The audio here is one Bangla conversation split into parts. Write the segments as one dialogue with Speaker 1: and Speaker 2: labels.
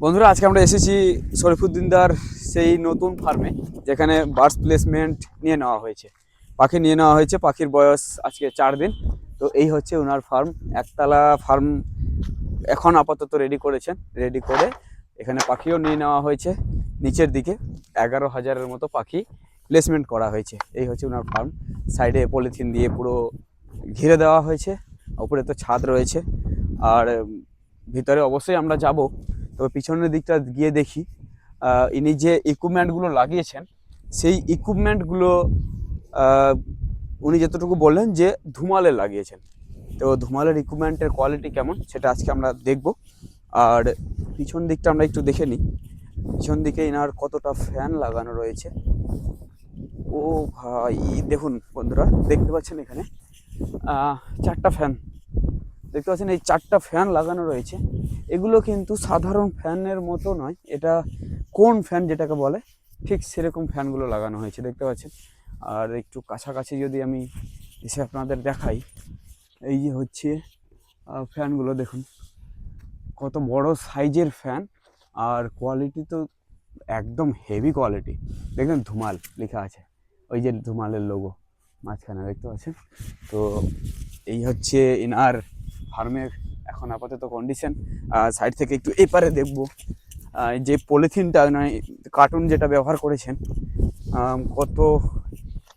Speaker 1: বন্ধুরা, আজকে আমরা এসেছি শরীফুদ্দিনদার সেই নতুন ফার্মে, যেখানে বার্ডস প্লেসমেন্ট নিয়ে নেওয়া হয়েছে। পাখি নিয়ে নেওয়া হয়েছে। পাখির বয়স আজকে 4 দিন। তো এই হচ্ছে ওনার ফার্ম। একতলা ফার্ম এখন আপাতত রেডি করেছেন। রেডি করে এখানে পাখিও নিয়ে নেওয়া হয়েছে। নিচের দিকে 11,000-এর মতো পাখি প্লেসমেন্ট করা হয়েছে। এই হচ্ছে ওনার ফার্ম। সাইডে পলিথিন দিয়ে পুরো ঘিরে দেওয়া হয়েছে। উপরে তো ছাদ রয়েছে। আর ভিতরে অবশ্যই আমরা যাব। তবে পিছনের দিকটা গিয়ে দেখি ইনি যে ইকুইপমেন্টগুলো লাগিয়েছেন, সেই ইকুইপমেন্টগুলো উনি যতটুকু বললেন যে ধুমালে লাগিয়েছেন। তো ধুমালের ইকুইপমেন্টের কোয়ালিটি কেমন সেটা আজকে আমরা দেখব। আর পিছন দিকটা আমরা একটু দেখে নিই। পিছন দিকে ইনার কতটা ফ্যান লাগানো রয়েছে। ও ভাই, দেখুন বন্ধুরা, দেখতে পাচ্ছেন এখানে 4টা ফ্যান দেখতে পাচ্ছেন। এই 4টা ফ্যান লাগানো রয়েছে। এগুলো কিন্তু সাধারণ ফ্যানের মতো নয়। এটা কোন ফ্যান যেটাকে বলে, ঠিক সেরকম ফ্যানগুলো লাগানো হয়েছে, দেখতে পাচ্ছেন। আর একটু কাছাকাছি যদি আমি এসে আপনাদের দেখাই, এই যে হচ্ছে ফ্যানগুলো দেখুন, কত বড় সাইজের ফ্যান। আর কোয়ালিটি তো একদম হেভি কোয়ালিটি। দেখবেন ধুমাল লেখা আছে, ওই যে ধুমালের লোগো মাঝখানে দেখতে পাচ্ছেন। তো এই হচ্ছে ইনার ফার্মের এখন আপাতত কন্ডিশন। সাইড থেকে একটু এপারে দেখব। যে পলিথিনটা নয়, কার্টুন যেটা ব্যবহার করেছেন, কত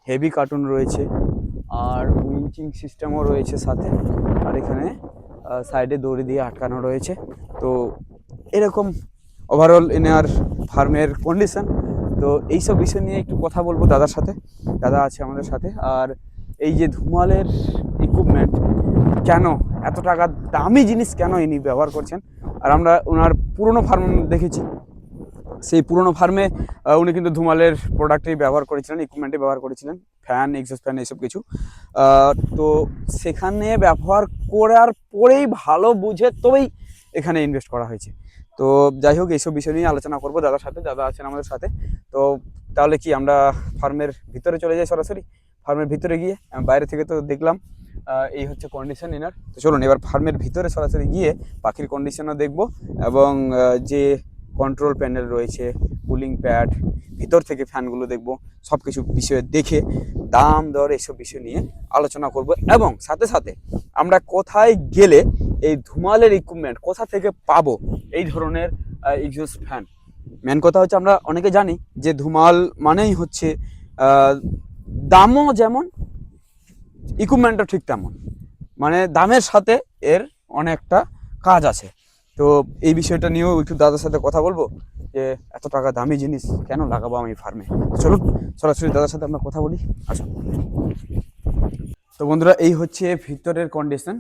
Speaker 1: হেভি কার্টুন রয়েছে। আর উইঞ্চিং সিস্টেমও রয়েছে সাথে। আর এখানে সাইডে দড়ি দিয়ে আটকানো রয়েছে। তো এরকম ওভারঅল ইনার ফার্মের কন্ডিশন। তো এইসব বিষয় নিয়ে একটু কথা বলবো দাদার সাথে। দাদা আছে আমাদের সাথে। আর এই যে ধুমালের ইকুইপমেন্ট, কেন এত টাকা দামি জিনিস কেন ইনি ব্যবহার করছেন। আর আমরা ওনার পুরনো ফার্ম দেখেছি, সেই পুরনো ফার্মে উনি কিন্তু ধুমালের প্রোডাক্টই ব্যবহার করেছিলেন, ইকুইপমেন্টই ব্যবহার করেছিলেন, ফ্যান, এক্সস্ট ফ্যান, এইসব কিছু। তো সেখানে ব্যবহার করার পরেই ভালো বুঝে তবেই এখানে ইনভেস্ট করা হয়েছে। তো যাই হোক, এইসব বিষয় নিয়ে আলোচনা করবো দাদার সাথে। দাদা আছেন আমাদের সাথে। তো তাহলে কি আমরা ফার্মের ভিতরে চলে যাই সরাসরি? ফার্মের ভিতরে গিয়ে বাইরে থেকে তো দেখলাম এই হচ্ছে কন্ডিশন এনার। তো চলুন এবার ফার্মের ভিতরে সরাসরি গিয়ে পাখির কন্ডিশনও দেখব, এবং যে কন্ট্রোল প্যানেল রয়েছে, কুলিং প্যাড, ভিতর থেকে ফ্যানগুলো দেখব। সব কিছু বিষয়ে দেখে দাম দর এসব বিষয় নিয়ে আলোচনা করব। এবং সাথে সাথে আমরা কোথায় গেলে এই ধুমালের ইকুইপমেন্ট কোথা থেকে পাবো, এই ধরনের এক্সস্ট ফ্যান। মেন কথা হচ্ছে, আমরা অনেকে জানি যে ধুমাল মানেই হচ্ছে দামও যেমন, ইকুইপমেন্টও ঠিক তেমন। মানে দামের সাথে এর অনেকটা কাজ আছে। তো এই বিষয়টা নিয়েও একটু দাদার সাথে কথা বলবো, যে এত টাকা দামি জিনিস কেন লাগাবো আমি ফার্মে। চলুন সরাসরি দাদার সাথে আমরা কথা বলি, আসুন। তো বন্ধুরা, এই হচ্ছে ভিতরের কন্ডিশন।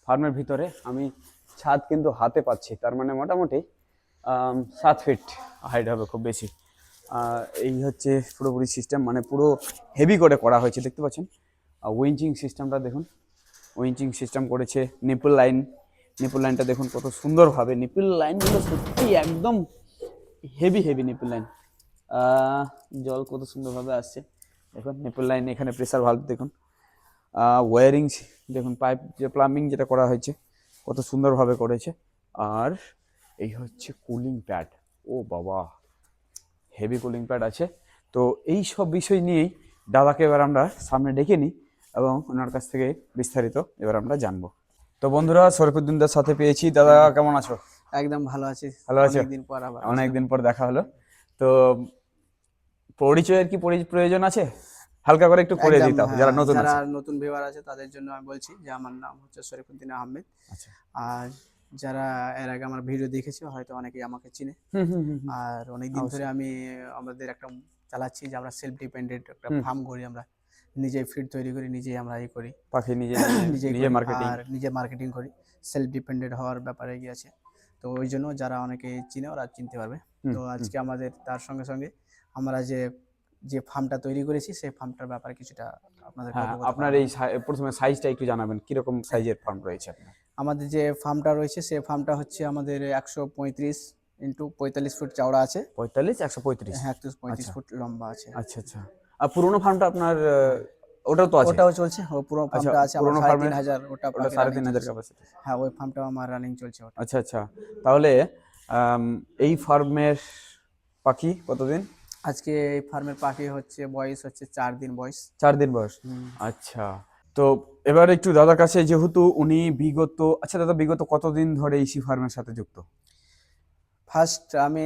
Speaker 1: ফার্মের ভিতরে আমি ছাদ কিন্তু হাতে পাচ্ছি, তার মানে মোটামুটি 7 ফিট হাইট হবে খুব বেশি। এই হচ্ছে পুরোপুরি সিস্টেম, মানে পুরো হেভি করে করা হয়েছে, দেখতে পাচ্ছেন। উইঞ্চিং সিস্টেমটা দেখুন, উইঞ্চিং সিস্টেম করেছে। নিপল লাইনটা দেখুন কত সুন্দরভাবে। নিপল লাইনগুলো সত্যি একদম হেভি হেভি নিপল লাইন। জল কত সুন্দরভাবে আসছে দেখুন। নিপল লাইন, এখানে প্রেসার ভালভ দেখুন। ওয়ারিং দেখুন, পাইপ যে প্লাম্বিং যেটা করা হয়েছে কত সুন্দরভাবে করেছে। আর এই হচ্ছে কুলিং প্যাড। ও বাবা, হেভি কুলিং প্যাড আছে। তো এই সব বিষয় নিয়েই দাদাকে এবার আমরা সামনে ডেকে নিই, এবং ওনার কাছ থেকে বিস্তারিত এবার আমরা জানবো। তো বন্ধুরা, শরীফুদ্দিনদার সাথে পেয়েছি। দাদা কেমন আছো?
Speaker 2: একদম ভালো আছি।
Speaker 1: ভালো আছো?
Speaker 2: অনেকদিন পর আবার
Speaker 1: অনেকদিন পর দেখা হলো। তো পরিচয়ের কি প্রয়োজন আছে? হালকা করে একটু করে
Speaker 2: একদম
Speaker 1: দিতাম যারা
Speaker 2: হ্যাঁ,
Speaker 1: নতুন
Speaker 2: যারা
Speaker 1: আছে।
Speaker 2: নতুন ভিউয়ার আছে তাদের জন্য আমি বলছি যে আমার নাম হচ্ছে শরীফুদ্দিন আহমেদ।
Speaker 1: আচ্ছা।
Speaker 2: আর যারা এর আগে আমার ভিডিও দেখেছে হয়তো অনেকেই আমাকে চিনে।
Speaker 1: হুম হুম হুম হুম।
Speaker 2: আর অনেকদিন ধরে
Speaker 1: অবশ্যই।
Speaker 2: আমি আমাদের একটা চালাচ্ছি যে আমরা সেলফ ডিপেন্ডেন্ট একটা
Speaker 1: হুম।
Speaker 2: ফার্ম করি। আমরা নিজেই ফিড তৈরি করি, নিজেই আমরা করি,
Speaker 1: পাখি নিজে
Speaker 2: নিজেই
Speaker 1: নিজে
Speaker 2: করি
Speaker 1: মার্কেটিং।
Speaker 2: আর নিজে মার্কেটিং করি। সেলফ ডিপেন্ডেন্ট হওয়ার ব্যাপারে গিয়েছে। তো ওই জন্য যারা অনেকে চিনে ওরা চিনতে পারবে।
Speaker 1: হুম
Speaker 2: তো
Speaker 1: হুম।
Speaker 2: আজকে আমাদের তার সঙ্গে সঙ্গে আমরা যে যে ফার্মটা তৈরি করেছি সেই ফার্মটার ব্যাপারে কিছুটা আপনাদেরকে
Speaker 1: হ্যাঁ,
Speaker 2: অবগত
Speaker 1: আপনার
Speaker 2: করাবো।
Speaker 1: এই প্রথমে সাইজটা একটু জানাবেন, কিরকম
Speaker 2: হ্যাঁ,
Speaker 1: সাইজের ফার্ম রয়েছে আপনার?
Speaker 2: আমাদের যে ফার্মটা রয়েছে সেই ফার্মটা হচ্ছে আমাদের 135 ইন্টু 45 ফুট চওড়া আছে।
Speaker 1: 45, 135।
Speaker 2: হ্যাঁ, 135
Speaker 1: আচ্ছা
Speaker 2: ফুট লম্বা আছে।
Speaker 1: আচ্ছা আচ্ছা। আর পুরোনো ফার্মটা আপনার
Speaker 2: হ্যাঁ,
Speaker 1: ওটাও তো আছে?
Speaker 2: ওটাও চলছে। ও পুরো
Speaker 1: আচ্ছা,
Speaker 2: ফার্মটা আছে আমার
Speaker 1: পুরোনো ফার্মের
Speaker 2: 3,500 ওটা
Speaker 1: ওটা
Speaker 2: পাখি রানিং
Speaker 1: 3,500
Speaker 2: চলছে।
Speaker 1: ক্যাপাসিটি।
Speaker 2: হ্যাঁ, ওই ফার্মটাও আমার রানিং চলছে ওটা।
Speaker 1: আচ্ছা আচ্ছা। তাহলে এই ফার্মের পাখি কতদিন?
Speaker 2: আজকে এই ফার্মের পাখি হচ্ছে বয়স হচ্ছে 4 দিন বয়স।
Speaker 1: 4 দিন বয়স। আচ্ছা, তো এবার একটু দাদার কাছে, যেহেতু উনি আচ্ছা দাদা, বিগত কতদিন ধরে ইসি ফার্মের সাথে যুক্ত?
Speaker 2: ফার্স্ট আমি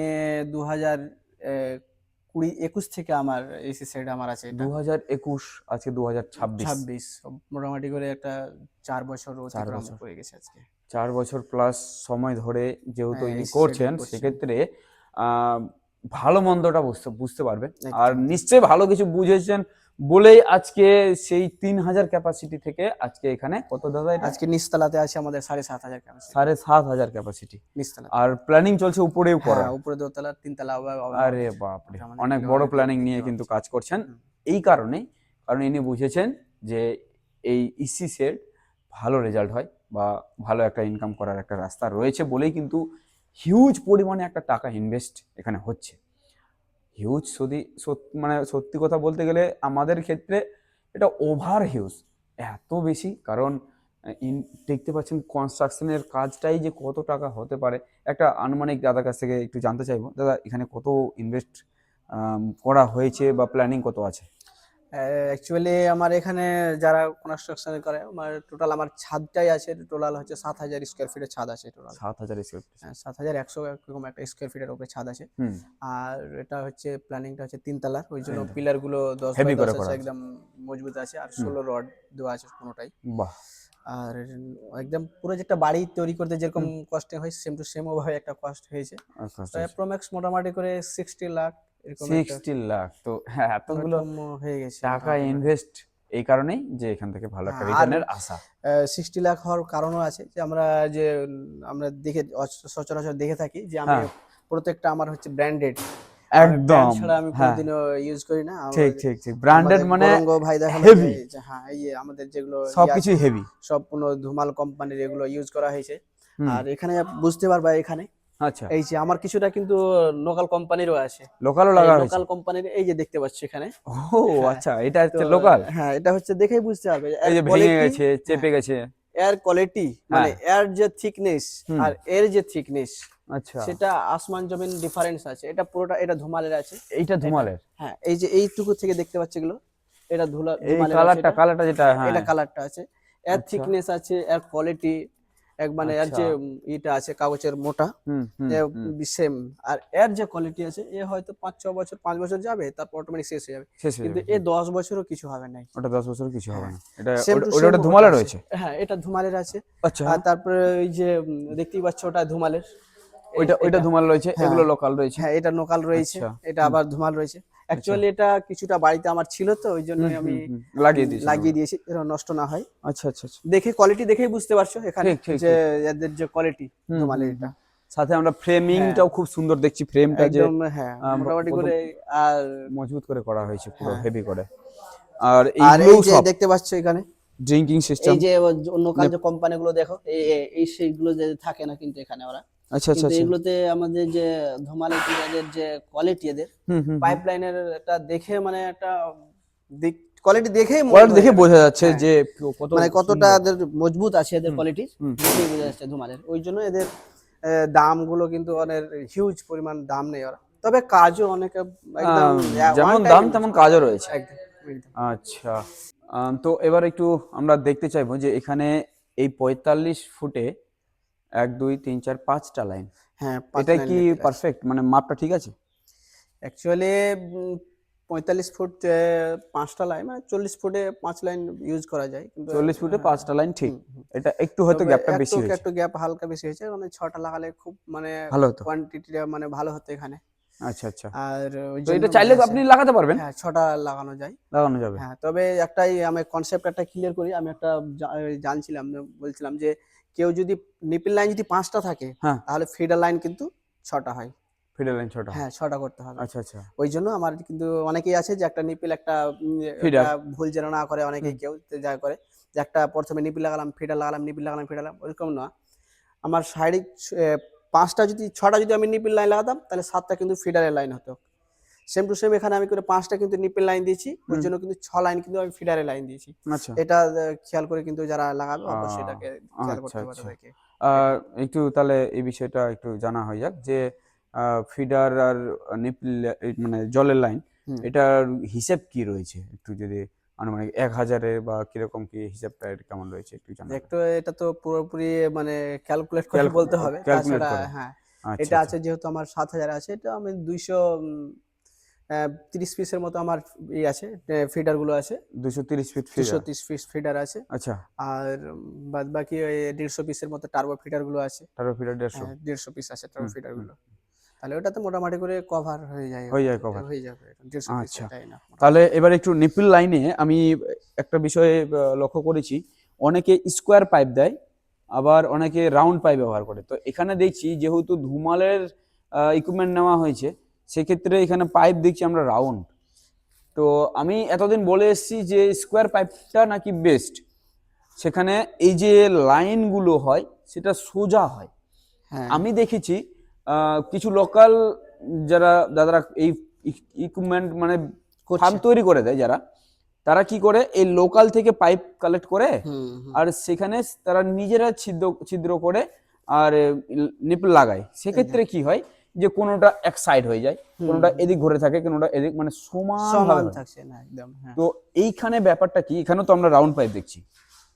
Speaker 2: 2021 থেকে আমার এসি সেট আমার আছে এটা
Speaker 1: 2021, আজকে 2026।
Speaker 2: 26 মোটামুটি করে একটা 4 বছর
Speaker 1: 4
Speaker 2: অতিক্রম
Speaker 1: বছর।
Speaker 2: হয়ে গেছে আজকে।
Speaker 1: 4 বছর প্লাস সময় ধরে যেহেতু
Speaker 2: হ্যাঁ,
Speaker 1: ইনি
Speaker 2: এই
Speaker 1: করছেন,
Speaker 2: সেটাই করছি।
Speaker 1: সেক্ষেত্রে ভালো মন্দটা বুঝতে পারবেন। আর
Speaker 2: একদম।
Speaker 1: নিশ্চয়ই ভালো কিছু বুঝেছেন বলেই আজকে সেই 3000 ক্যাপাসিটি থেকে আজকে এখানে কত দাদা এটা?
Speaker 2: আজকে নিচতলাতে আছে আমাদের 7,500 ক্যাপাসিটি
Speaker 1: 7500 ক্যাপাসিটি।
Speaker 2: নিচতলাতে।
Speaker 1: আর প্ল্যানিং চলছে উপরেও
Speaker 2: হ্যাঁ,
Speaker 1: করার।
Speaker 2: উপরে দোতলা 3 তলা হবে
Speaker 1: আরে বাপরে,
Speaker 2: আমাদের
Speaker 1: অনেক
Speaker 2: মিলে
Speaker 1: বড়
Speaker 2: অনেক
Speaker 1: প্ল্যানিং
Speaker 2: দেখতে
Speaker 1: নিয়ে কিন্তু
Speaker 2: পাচ্ছি।
Speaker 1: কাজ করছেন।
Speaker 2: হুম।
Speaker 1: এই কারণ ইনি বুঝেছেন যে এই ইসি সেট ভালো রেজাল্ট হয় বা ভালো একটা ইনকাম করার একটা রাস্তা রয়েছে বলেই কিন্তু হিউজ পরিমাণে একটা টাকা ইনভেস্ট এখানে হচ্ছে। হিউজ, মানে সত্যি কথা বলতে গেলে আমাদের ক্ষেত্রে এটা ওভার হিউজ, এত বেশি। কারণ দেখতে পাচ্ছেন কনস্ট্রাকশনের কাজটাই যে কত টাকা হতে পারে। একটা আনুমানিক দাদার কাছ থেকে একটু জানতে চাইবো, দাদা এখানে কত ইনভেস্ট করা হয়েছে বা প্ল্যানিং কত আছে?
Speaker 2: অ্যাকচুয়ালি আমার এখানে যারা কনস্ট্রাকশন করে আমার টোটাল আমার ছাদটাই আছে টোটাল হচ্ছে 7,000 স্কোয়ার ফিটের ছাদ আছে টোটাল।
Speaker 1: 7000 square feet.
Speaker 2: 7,100 এরকম একটা স্কোয়ার ফিটের উপরে ছাদ আছে।
Speaker 1: হুম।
Speaker 2: আর এটা হচ্ছে প্ল্যানিংটা হচ্ছে 3 তলার, ওই জন্য
Speaker 1: 3 তলা।
Speaker 2: পিলার গুলো 10
Speaker 1: হেভি
Speaker 2: বাই 10
Speaker 1: করে করা
Speaker 2: আছে,
Speaker 1: আছে।
Speaker 2: একদম মজবুত আছে। আর 16 রড দেওয়া আছে কোনোটাই।
Speaker 1: বাহ।
Speaker 2: আর একদম পুরো যেটা বাড়ি তৈরি করতে যেরকম কষ্ট হয় সেম টু সেম ওভাবে একটা কষ্ট হয়েছে।
Speaker 1: আচ্ছা
Speaker 2: তো
Speaker 1: আচ্ছা।
Speaker 2: অ্যাপ্রক্স মোটামুটি করে 60 লাখ এরকম একটা
Speaker 1: 60 লাখ, তো হ্যাঁ, এতগুলো
Speaker 2: এরকম হয়ে গেছে
Speaker 1: টাকা
Speaker 2: মোটামুটি করে।
Speaker 1: ইনভেস্ট এই কারণেই যে এখান থেকে ভালো একটা
Speaker 2: হ্যাঁ, আর
Speaker 1: রিটার্নের আশা।
Speaker 2: 60 লাখ হওয়ার কারণও আছে যে আমরা দেখে সচরাচর দেখে থাকি যে আমি
Speaker 1: হ্যাঁ।
Speaker 2: প্রত্যেকটা আমার হচ্ছে ব্র্যান্ডেড।
Speaker 1: একদম।
Speaker 2: ছাড়া আমি
Speaker 1: হ্যাঁ,
Speaker 2: কোনোদিনও ইউজ করি না।
Speaker 1: ঠিক ঠিক ঠিক, ব্র্যান্ডেড
Speaker 2: আমাদের
Speaker 1: মানে
Speaker 2: গৌরাঙ্গ ভাই দেখালো
Speaker 1: হেভি,
Speaker 2: যে হ্যাঁ, এই যে আমাদের যেগুলো আছে
Speaker 1: সবকিছুই হেভি।
Speaker 2: সব কোনো ধুমাল কোম্পানির এগুলো ইউজ করা হয়েছে।
Speaker 1: হুম।
Speaker 2: আর এখানে বুঝতে পারবা এখানে
Speaker 1: আচ্ছা,
Speaker 2: এই যে আমার কিছুটা কিন্তু লোকাল কোম্পানিরও আছে।
Speaker 1: লোকালও
Speaker 2: এই
Speaker 1: লাগা হয়েছে।
Speaker 2: লোকাল কোম্পানির এই যে দেখতে পাচ্ছ এখানে।
Speaker 1: ও
Speaker 2: হ্যাঁ,
Speaker 1: আচ্ছা, এটা
Speaker 2: তো
Speaker 1: হচ্ছে লোকাল।
Speaker 2: হ্যাঁ, এটা হচ্ছে দেখেই বুঝতে হবে
Speaker 1: এই
Speaker 2: এর
Speaker 1: যে ভেঙে
Speaker 2: কোয়ালিটি।
Speaker 1: গেছে,
Speaker 2: হ্যাঁ,
Speaker 1: চেপে গেছে।
Speaker 2: এর কোয়ালিটি মানে
Speaker 1: হ্যাঁ।
Speaker 2: এর যে থিকনেস
Speaker 1: হুম।
Speaker 2: আর এর যে থিকনেস
Speaker 1: আচ্ছা,
Speaker 2: সেটা আসমান জমিন ডিফারেন্স আছে। এটা পুরোটা এটা ধুমালের আছে।
Speaker 1: এইটা
Speaker 2: এটা
Speaker 1: ধুমালের।
Speaker 2: হ্যাঁ, এই যে এইটুকু থেকে দেখতে পাচ্ছ এগুলো এটা
Speaker 1: এই
Speaker 2: ধুমালের আছে
Speaker 1: কালারটা
Speaker 2: এটা।
Speaker 1: কালারটা যেটা,
Speaker 2: হ্যাঁ,
Speaker 1: হ্যাঁ।
Speaker 2: এটা কালারটা আছে। এর
Speaker 1: আচ্ছা
Speaker 2: থিকনেস আছে, এর কোয়ালিটি মানে এর
Speaker 1: আচ্ছা।
Speaker 2: যে ইটা আছে কাগজের মোটা
Speaker 1: হুম হুম হুম।
Speaker 2: সেম। আর এর যে কোয়ালিটি আছে এ হয়তো 5-6 বছর 5 বছর যাবে তারপর অটোমেটিক শেষ হয়ে যাবে।
Speaker 1: শেষ হয়ে
Speaker 2: কিন্তু
Speaker 1: যাবে।
Speaker 2: এ 10 বছরও কিছু হবে নাই।
Speaker 1: ওটা 10 বছর কিছু হবে
Speaker 2: হ্যাঁ,
Speaker 1: না। এটা
Speaker 2: সেম টু
Speaker 1: ওটা
Speaker 2: সেম
Speaker 1: ওটা
Speaker 2: ওটা
Speaker 1: ধুমালে
Speaker 2: আছে।
Speaker 1: রয়েছে।
Speaker 2: হ্যাঁ, এটা ধুমালের আছে।
Speaker 1: আচ্ছা,
Speaker 2: আর তারপরে ওই যে দেখতেই পাচ্ছ ওটা ধুমালের।
Speaker 1: ওইটা
Speaker 2: এটা
Speaker 1: ধুমাল রয়েছে,
Speaker 2: হ্যাঁ,
Speaker 1: এগুলো লোকাল রয়েছে।
Speaker 2: হ্যাঁ, এটা লোকাল রয়েছে,
Speaker 1: আচ্ছা।
Speaker 2: এটা
Speaker 1: হুম।
Speaker 2: আবার ধুমাল রয়েছে।
Speaker 1: আচ্ছা।
Speaker 2: অ্যাকচুয়ালি এটা কিছুটা বাড়িতে আমার ছিল তো ওই
Speaker 1: হুম
Speaker 2: জন্যই আমি
Speaker 1: হুম হুম, লাগিয়ে দিয়েছি
Speaker 2: লাগিয়ে দিয়েছি যেন নষ্ট না হয়।
Speaker 1: আচ্ছা আচ্ছা আচ্ছা।
Speaker 2: দেখে কোয়ালিটি দেখেই বুঝতে পারছো এখানে
Speaker 1: ঠিক ঠিক
Speaker 2: যে
Speaker 1: ঠিক।
Speaker 2: এদের যে কোয়ালিটি
Speaker 1: হুম
Speaker 2: ধুমালের
Speaker 1: হুম
Speaker 2: এটা।
Speaker 1: হুম। সাথে আমরা
Speaker 2: হ্যাঁ,
Speaker 1: ফ্রেমিংটাও খুব সুন্দর দেখছি, ফ্রেমটা যে
Speaker 2: একদম হ্যাঁ, মোটামুটি
Speaker 1: কত
Speaker 2: করে। আর
Speaker 1: মজবুত করে করা হয়েছে, পুরো
Speaker 2: হ্যাঁ,
Speaker 1: হেভি করে। আর
Speaker 2: আর
Speaker 1: এইগুলোও
Speaker 2: এই যে
Speaker 1: সব
Speaker 2: দেখতে পাচ্ছ এখানে
Speaker 1: ড্রিঙ্কিং সিস্টেম।
Speaker 2: এই যে লোকাল যে কোম্পানিগুলো দেখো এই সেইগুলো যে থাকে না কিন্তু এখানে ওরা
Speaker 1: আচ্ছা আচ্ছা
Speaker 2: কিন্তু
Speaker 1: আচ্ছা।
Speaker 2: এগুলোতে আমাদের যে ধুমালের এদের যে কোয়ালিটি এদের
Speaker 1: হুম হুম হুম।
Speaker 2: পাইপলাইনের এটা দেখে মানে একটা কোয়ালিটি দেখেই মনে
Speaker 1: কোয়ালিটি
Speaker 2: হয়ে
Speaker 1: দেখে
Speaker 2: যাবে।
Speaker 1: বোঝা যাচ্ছে
Speaker 2: হ্যাঁ,
Speaker 1: যে কত
Speaker 2: মানে কতটা
Speaker 1: সুন্দর।
Speaker 2: এদের মজবুত আছে এদের
Speaker 1: হুম
Speaker 2: কোয়ালিটি
Speaker 1: হুম।
Speaker 2: দেখেই বোঝা যাচ্ছে ধুমালের। ওই জন্য এদের দামগুলো কিন্তু অনেক হিউজ পরিমাণ দাম নেই ওরা, তবে কাজও অনেক একদম
Speaker 1: যেমন
Speaker 2: ওয়ান
Speaker 1: দাম
Speaker 2: টাইম।
Speaker 1: তেমন কাজও রয়েছে।
Speaker 2: একদম একদম।
Speaker 1: আচ্ছা, তো এবার একটু আমরা দেখতে চাইবো যে এখানে এই 45 ফুটে 1 2 3 4 5টা লাইন,
Speaker 2: হ্যাঁ, 5
Speaker 1: এটা
Speaker 2: লাইন
Speaker 1: কি
Speaker 2: মেটেরিয়াল আছে।
Speaker 1: পারফেক্ট, মানে মাপটা ঠিক আছে?
Speaker 2: অ্যাকচুয়ালি 45 ফুট 5টা লাইন মানে 40 ফুটে 5 লাইন ইউজ করা যায় কিন্তু
Speaker 1: 40 ফুটে 5টা লাইন ঠিক।
Speaker 2: হুম, হুম।
Speaker 1: এটা একটু হয়তো
Speaker 2: তবে
Speaker 1: গ্যাপটা
Speaker 2: একটু
Speaker 1: বেশি হয়েছে।
Speaker 2: একটু গ্যাপ হালকা বেশি হয়েছে মানে 6টা লাগালে খুব মানে
Speaker 1: ভালো হতো।
Speaker 2: কোয়ান্টিটিটা মানে ভালো হতো এখানে।
Speaker 1: আচ্ছা আচ্ছা।
Speaker 2: আর ওই
Speaker 1: তো
Speaker 2: জন্য
Speaker 1: এটা চাইলে
Speaker 2: মানে
Speaker 1: আপনি লাগাতে পারবেন,
Speaker 2: হ্যাঁ 6টা লাগানো যায়।
Speaker 1: লাগানো যাবে।
Speaker 2: হ্যাঁ, তবে একটাই আমি কনসেপ্ট একটা ক্লিয়ার করি। আমি একটা জানছিলাম বলছিলাম যে কেউ যদি নিপল লাইন যদি 5টা থাকে
Speaker 1: হ্যাঁ,
Speaker 2: তাহলে ফিডার লাইন কিন্তু 6টা হয়।
Speaker 1: ফিডার লাইন 6টা।
Speaker 2: হ্যাঁ, 6টা করতে হবে।
Speaker 1: আচ্ছা আচ্ছা।
Speaker 2: ওই জন্য আমার কিন্তু অনেকেই আছে যে একটা নিপিল একটা একটা
Speaker 1: ফিডার।
Speaker 2: ভুল যেন না করে অনেকেই
Speaker 1: হুম।
Speaker 2: কেউ যা করে যে একটা প্রথমে নিপিল লাগালাম ফিডার লাগালাম নিপিল লাগালাম ফিডার লাগালাম ওইরকম না। আমার শারীরিক 5টা যদি 6টা যদি আমি নিপিল লাইন লাগাতাম তাহলে 7টা কিন্তু ফিডারের লাইন হতো। সেম টু সেম এখানে আমি করে 5টা কিন্তু নিপিল লাইন দিয়েছি ওর
Speaker 1: হুম।
Speaker 2: জন্য কিন্তু 6 লাইন কিন্তু আমি ফিডারের লাইন দিয়েছি।
Speaker 1: আচ্ছা।
Speaker 2: এটা খেয়াল করে কিন্তু যারা লাগাবে
Speaker 1: আ
Speaker 2: অবশ্যই এটাকে খেয়াল
Speaker 1: আচ্ছা
Speaker 2: করতে হবে
Speaker 1: আচ্ছা।
Speaker 2: তাদেরকে।
Speaker 1: একটু তাহলে এই বিষয়টা একটু জানা হয়ে যাক যে ফিডার আর নিপল মানে জলের লাইন,
Speaker 2: হুম।
Speaker 1: এটার হিসেব কি রয়েছে একটু যদি আনুমানিক 1000-এ বা কিরকম কি হিসাবটা এর কেমন রয়েছে একটু জানা
Speaker 2: একটু এটা তো পুরোপুরি মানে ক্যালকুলেট করে বলতে হবে,
Speaker 1: ক্যালকুলেট
Speaker 2: তাছাড়া
Speaker 1: করে।
Speaker 2: হ্যাঁ
Speaker 1: আচ্ছা
Speaker 2: এটা
Speaker 1: আচ্ছা
Speaker 2: আছে যেহেতু আমার 7,000 আছে, এটা আমি 230 পিসের মতো আমার আছে, ফিডার গুলো আছে,
Speaker 1: 230 ফিট ফিডার।
Speaker 2: 230 পিস ফিডার আছে।
Speaker 1: আচ্ছা,
Speaker 2: আর বাদ বাকি ওই 150 পিসের মতো টার্বো ফিডার গুলো আছে।
Speaker 1: Turbo feeder 150।
Speaker 2: হ্যাঁ 150 পিস আছে টার্বো
Speaker 1: হুম
Speaker 2: ফিডার
Speaker 1: হুম
Speaker 2: গুলো। তাহলে ওটাতে মোটামুটি করে কভার হয়ে যায়,
Speaker 1: হয়ে যায়
Speaker 2: এটা
Speaker 1: কভার।
Speaker 2: হয়ে যাবে 150 পিস,
Speaker 1: আচ্ছা,
Speaker 2: এটাই না
Speaker 1: তাহলে এবার একটু নিপল লাইনে আমি একটা বিষয়ে লক্ষ্য করেছি, অনেকে স্কোয়ার পাইপ দেয়, আবার অনেকে রাউন্ড পাইপ ব্যবহার করে। তো এখানে দেখছি যেহেতু ধুমালের ইকুইপমেন্ট নেওয়া হয়েছে, সেক্ষেত্রে এখানে পাইপ দেখছি আমরা রাউন্ড। তো আমি এতদিন বলে এসেছি যে স্কোয়ার পাইপটা নাকি বেস্ট, সেখানে এই যে লাইনগুলো হয় সেটা সোজা হয়।
Speaker 2: হ্যাঁ
Speaker 1: আমি দেখেছি কিছু লোকাল যারা দাদারা এই ইকুইপমেন্ট মানে
Speaker 2: করছে।
Speaker 1: ফার্ম তৈরি করে দেয় যারা, তারা কি করে এই লোকাল থেকে পাইপ কালেক্ট করে
Speaker 2: হুম হুম
Speaker 1: আর সেখানে তারা নিজেরা ছিদ্র ছিদ্র করে আর নিপল লাগায়। সেক্ষেত্রে কি হয় যে কোনোটা এক সাইড হয়ে যায়, কোনোটা এদিক ঘুরে থাকে, কোনোটা এদিক, মানে সমান ভাবে
Speaker 2: সমান
Speaker 1: হয়।
Speaker 2: থাকছে না একদম, হ্যাঁ
Speaker 1: তো এইখানে ব্যাপারটা কি, এখানেও তো আমরা রাউন্ড পাইপ দেখছি।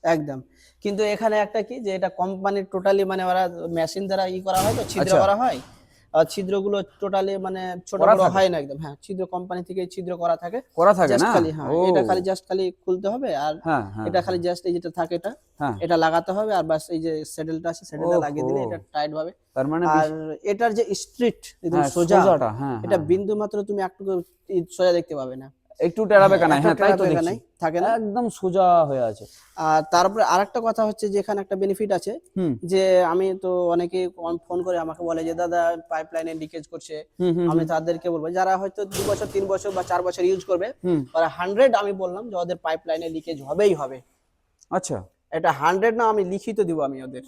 Speaker 2: একদম। কিন্তু এখানে একটা কি যে এটা কোম্পানির টোটালি মানে ওরা মেশিন দ্বারা করা হয়, তো ছিদ্র
Speaker 1: আচ্ছা,
Speaker 2: করা হয়। আর ছিদ্রগুলো টোটালি মানে ছোট
Speaker 1: করা
Speaker 2: বড়
Speaker 1: থাকে,
Speaker 2: হয় না একদম, হ্যাঁ ছিদ্র কোম্পানি থেকে ছিদ্র করা থাকে।
Speaker 1: করা থাকে
Speaker 2: জাস্ট
Speaker 1: না।
Speaker 2: খালি হ্যাঁ
Speaker 1: ও,
Speaker 2: এটা খালি জাস্ট খালি খুলতে হবে, আর
Speaker 1: হ্যাঁ হ্যাঁ
Speaker 2: এটা খালি
Speaker 1: হ্যাঁ
Speaker 2: জাস্ট এই যেটা থাকে এটা
Speaker 1: হ্যাঁ।
Speaker 2: এটা লাগাতে হবে, আর বাস এই যে স্যাডেলটা আছে স্যাডেলটা লাগিয়ে
Speaker 1: ওহো,
Speaker 2: দিলে এটা টাইট ভাবে।
Speaker 1: তার মানে
Speaker 2: আর এটার যে স্ট্রিট একদম
Speaker 1: হ্যাঁ
Speaker 2: সোজা,
Speaker 1: সোজাটা, হ্যাঁ
Speaker 2: এটা
Speaker 1: হ্যাঁ হ্যাঁ।
Speaker 2: বিন্দু মাত্র তুমি একটু সোজা দেখতে পাবে না।
Speaker 1: একটু টেরা
Speaker 2: হ্যাঁ
Speaker 1: বেঁকা নাই,
Speaker 2: এত
Speaker 1: হ্যাঁ তাই
Speaker 2: টেরা
Speaker 1: তো
Speaker 2: বেঁকা
Speaker 1: দেখছি,
Speaker 2: নাই, থাকে না।
Speaker 1: একদম সোজা হয়ে আছে।
Speaker 2: আর তারপরে আরেকটা কথা হচ্ছে যে এখানে একটা বেনিফিট আছে,
Speaker 1: হুম
Speaker 2: যে আমি তো অনেকেই ফোন করে আমাকে বলে যে দাদা পাইপ লাইনে লিকেজ করছে।
Speaker 1: হুম হুম
Speaker 2: আমি
Speaker 1: হুম
Speaker 2: তাদেরকে বলবো যারা হয়তো 2 বছর 3 বছর বা 4 বছর ইউজ করবে,
Speaker 1: হুম।
Speaker 2: ওরা 100 আমি বললাম যে ওদের পাইপ লাইনে লিকেজ হবেই হবে।
Speaker 1: আচ্ছা,
Speaker 2: এটা 100 না, আমি লিখিত দিব আমি ওদের,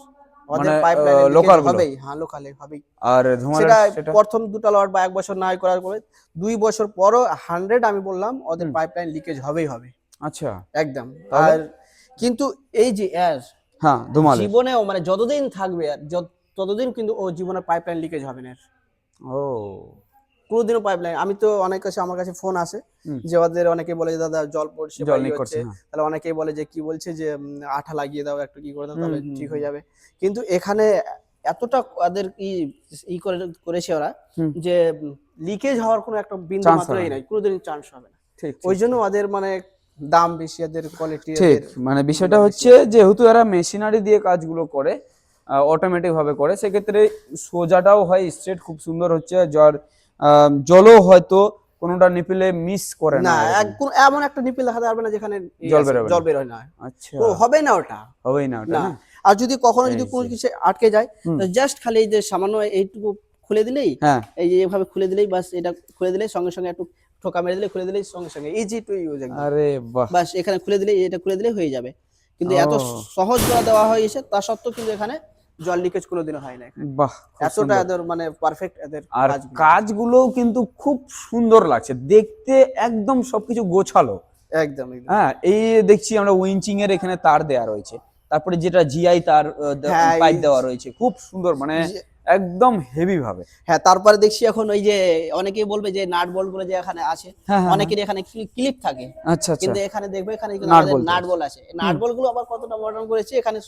Speaker 1: মানে
Speaker 2: ওদের পাইপ লাইনে লিকেজ
Speaker 1: লোকাল গুলো
Speaker 2: হবেই, হ্যাঁ লোকালে হবেই।
Speaker 1: আর ধুমালের
Speaker 2: সেটা
Speaker 1: সেটা।
Speaker 2: প্রথম 2টা লট বা 1 বছর নাই করার পরে 2 বছর পরও 100 আমি বললাম ওদের
Speaker 1: হুম,
Speaker 2: পাইপ লাইন লিকেজ হবেই হবে
Speaker 1: আচ্ছা,
Speaker 2: একদম।
Speaker 1: তাহলে
Speaker 2: আর কিন্তু এই যে এর
Speaker 1: হ্যাঁ ধুমালের।
Speaker 2: জীবনেও মানে যতদিন থাকবে আর ততদিন কিন্তু ও জীবনে পাইপলাইন লিকেজ হবে না এর।
Speaker 1: ও,
Speaker 2: কোনোদিনও পাইপলাইন, আমি তো অনেক কাছে আমার কাছে ফোন আসে
Speaker 1: হুম,
Speaker 2: যে ওদের অনেকে বলে যে দাদা জল পড়ছে বা
Speaker 1: জল
Speaker 2: ই
Speaker 1: লিক
Speaker 2: হচ্ছে,
Speaker 1: করছে, হ্যাঁ।
Speaker 2: তাহলে অনেকেই বলে যে কি বলছে যে আঠা লাগিয়ে দাও একটু কি করে দাও
Speaker 1: হুম
Speaker 2: তাহলে
Speaker 1: হুম
Speaker 2: ঠিক
Speaker 1: হুম
Speaker 2: হয়ে যাবে। কিন্তু এখানে এতটা ওদের ই করে করেছে ওরা
Speaker 1: হুম,
Speaker 2: যে লিকেজ হওয়ার কোনো একটা বিন্দু
Speaker 1: চান্স হবে
Speaker 2: মাত্রই
Speaker 1: না।
Speaker 2: নাই, কোনোদিন চান্স হবে না।
Speaker 1: ঠিক
Speaker 2: ওই
Speaker 1: ঠিক
Speaker 2: জন্য
Speaker 1: ঠিক
Speaker 2: ওদের মানে দাম বেশি, ওদের কোয়ালিটি,
Speaker 1: ঠিক,
Speaker 2: ওদের
Speaker 1: মানে
Speaker 2: ইগুলো
Speaker 1: বিষয়টা
Speaker 2: বেশি
Speaker 1: হচ্ছে
Speaker 2: আছে।
Speaker 1: যেহেতু এরা মেশিনারি দিয়ে কাজগুলো করে, অটোমেটিক ভাবে করে, সেক্ষেত্রে সোজাটাও হয় স্ট্রেট, খুব সুন্দর হচ্ছে। যার জলও হয়তো কোনোটা নিপিলে মিস করে
Speaker 2: না
Speaker 1: না এরকম,
Speaker 2: এমন একটা নিপিল দেখাতে পারবে না যেখানে
Speaker 1: জল
Speaker 2: আছে
Speaker 1: বেরোবে
Speaker 2: জল
Speaker 1: না।
Speaker 2: বের হয় না,
Speaker 1: আচ্ছা,
Speaker 2: ও হবে না ওটা।
Speaker 1: হবেই না ওটা
Speaker 2: না,
Speaker 1: না।
Speaker 2: আর যদি কখনো
Speaker 1: এই
Speaker 2: যদি কোনো
Speaker 1: যে,
Speaker 2: কিছু আটকে যায়,
Speaker 1: হুম,
Speaker 2: জাস্ট খালি এই যে সামান্য এইটুকু খুলে দিলেই,
Speaker 1: হ্যাঁ,
Speaker 2: এই যে এভাবে খুলে দিলেই বাস, এটা খুলে দিলেই সঙ্গে সঙ্গে একটু ঠোকা মেরে দিলে খুলে দিলেই সঙ্গে সঙ্গে ইজি টু ইউজ একদম।
Speaker 1: আরে বাহ,
Speaker 2: বাস এখানে খুলে দিলেই, এটা খুলে দিলেই হয়ে যাবে। কিন্তু এত
Speaker 1: ও
Speaker 2: সহজ করে দেওয়া হয়েছে তা সত্ত্বেও কিন্তু এখানে জল লিকেজ কোনোদিনও হয় না এখানে।
Speaker 1: বাহ, খুব
Speaker 2: এতটা
Speaker 1: সুন্দর।
Speaker 2: এদের মানে পারফেক্ট এদের
Speaker 1: আর
Speaker 2: কাজগুলো।
Speaker 1: কাজগুলোও কিন্তু খুব সুন্দর লাগছে দেখতে, একদম সবকিছু গোছালো।
Speaker 2: একদম একদম।
Speaker 1: হ্যাঁ, এই দেখছি আমরা উইঞ্চিং এর এখানে তার দেয়া রয়েছে, তারপরে যেটা জিআই তার
Speaker 2: হ্যাঁ
Speaker 1: পাইপ দেওয়া রয়েছে, খুব সুন্দর, মানে একদম হেভি ভাবে।
Speaker 2: হ্যাঁ তারপরে দেখছি এখন ওই যে অনেকেই বলবে যে নাট বল্ট গুলো যে এখানে আছে,
Speaker 1: হ্যাঁ হ্যাঁ হ্যাঁ,
Speaker 2: অনেকের এখানে ক্লিপ থাকে,
Speaker 1: আচ্ছা আচ্ছা,
Speaker 2: কিন্তু এখানে দেখবে এখানে কিন্তু
Speaker 1: নাট
Speaker 2: আমাদের
Speaker 1: বলতে
Speaker 2: নাট
Speaker 1: আছে।
Speaker 2: বল আছে। নাট
Speaker 1: হুম,
Speaker 2: বল গুলো আবার কতটা মডার্ন করেছে এখানে,